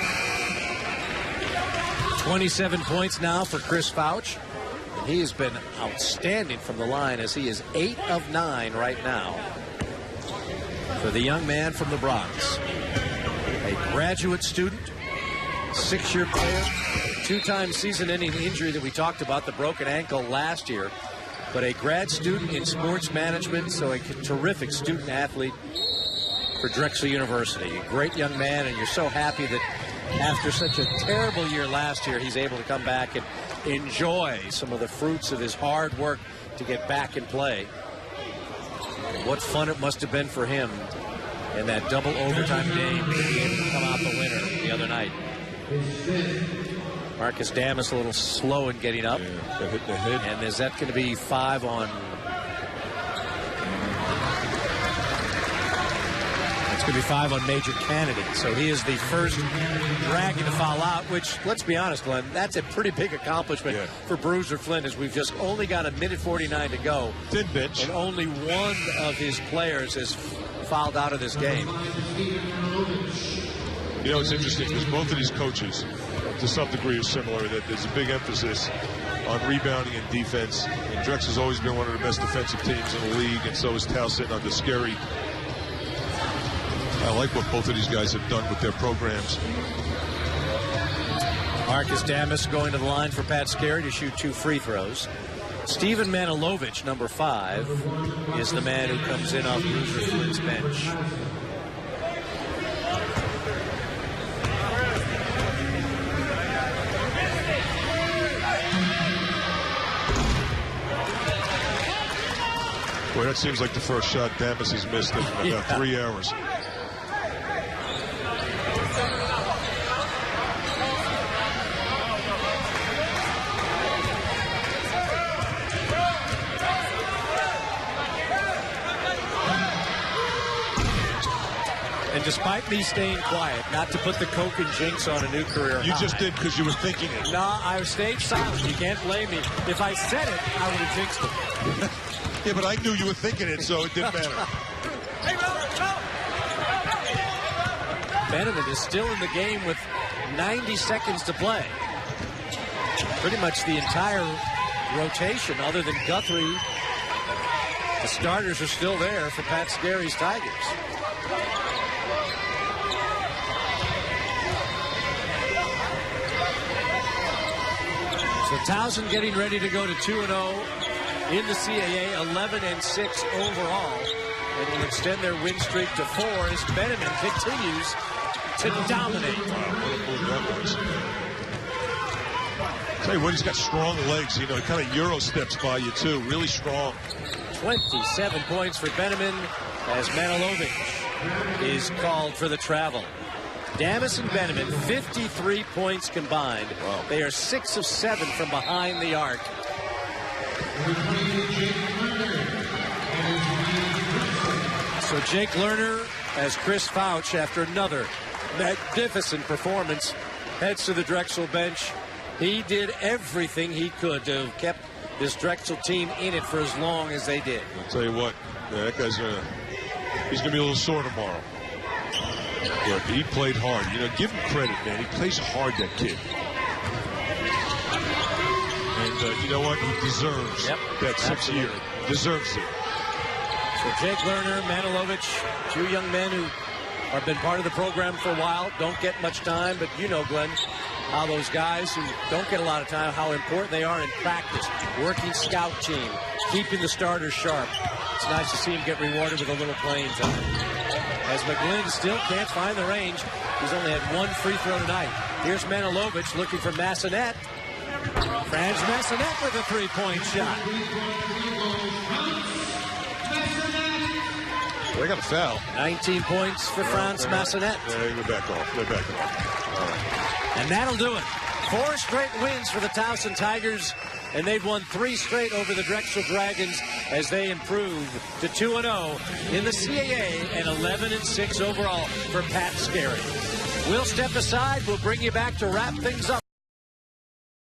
27 points now for Chris Fouch. He has been outstanding from the line as he is 8 of 9 right now for the young man from the Bronx. A graduate student, 6-year player, 2-time season-ending injury that we talked about, the broken ankle last year, but a grad student in sports management, so a terrific student athlete for Drexel University. A great young man, and you're so happy that after such a terrible year last year, he's able to come back and enjoy some of the fruits of his hard work to get back and play. What fun it must have been for him in that double overtime game to be able to come out the winner the other night. Marcus Damas a little slow in getting up. Yeah, that hit the head. And is that going to be 5 on? It's going to be 5 on Major Kennedy. So he is the first Dragon to foul out, which, let's be honest, Glenn, that's a pretty big accomplishment for Bruiser Flint, as we've just only got a minute 49 to go. Thin bench. And only one of his players has fouled out of this game. You know, it's interesting because both of these coaches, to some degree, are similar. That there's a big emphasis on rebounding and defense. And Drexel's always been one of the best defensive teams in the league, and so is Towson under Scary. I like what both of these guys have done with their programs. Marcus Damas going to the line for Pat Scary to shoot 2 free throws. Steven Manilovich, number 5, is the man who comes in off Bruiser Flint's bench. Boy, that seems like the first shot Damas has missed in about 3 hours. And despite me staying quiet, not to put the coke and jinx on a new career You high. just did because you were thinking it. No, I stayed silent. You can't blame me. If I said it, I would have jinxed it. Yeah, but I knew you were thinking it, so it didn't matter. Benjamin is still in the game with 90 seconds to play. Pretty much the entire rotation, other than Guthrie. The starters are still there for Pat Scary's Tigers. So Towson getting ready to go to 2-0 in the CAA, 11-6 overall, and will extend their win streak to 4 as Benjamin continues to dominate. What a move that was. Tell you what, he's got strong legs. You know, he kind of Euro steps by you too. Really strong. 27 points for Benjamin as Manilovic is called for the travel. Damas and Benjamin, 53 points combined. Wow. They are 6 of 7 from behind the arc. So Jake Lerner, as Chris Fouch, after another magnificent performance, heads to the Drexel bench. He did everything he could to have kept this Drexel team in it for as long as they did. I'll tell you what, that guy's he's gonna be a little sore tomorrow. But he played hard. You know, give him credit, man. He plays hard, that kid. And you know what? He deserves that 6 year. Deserves it. So Jake Lerner, Manilovic, 2 young men who have been part of the program for a while, don't get much time, but you know, Glenn, how those guys who don't get a lot of time, how important they are in practice, working scout team, keeping the starters sharp. It's nice to see him get rewarded with a little playing time. as McGlynn still can't find the range. He's only had one free throw tonight. Here's Manilovich looking for Massenet. Franz Massenet with a three-point shot. They got a foul. 19 points for Franz Massenet. Yeah, they're back off. They're back off. All right. And that'll do it. 4 straight wins for the Towson Tigers, and they've won 3 straight over the Drexel Dragons as they improve to 2-0 in the CAA and 11-6 overall for Pat Scarry. We'll step aside. We'll bring you back to wrap things up.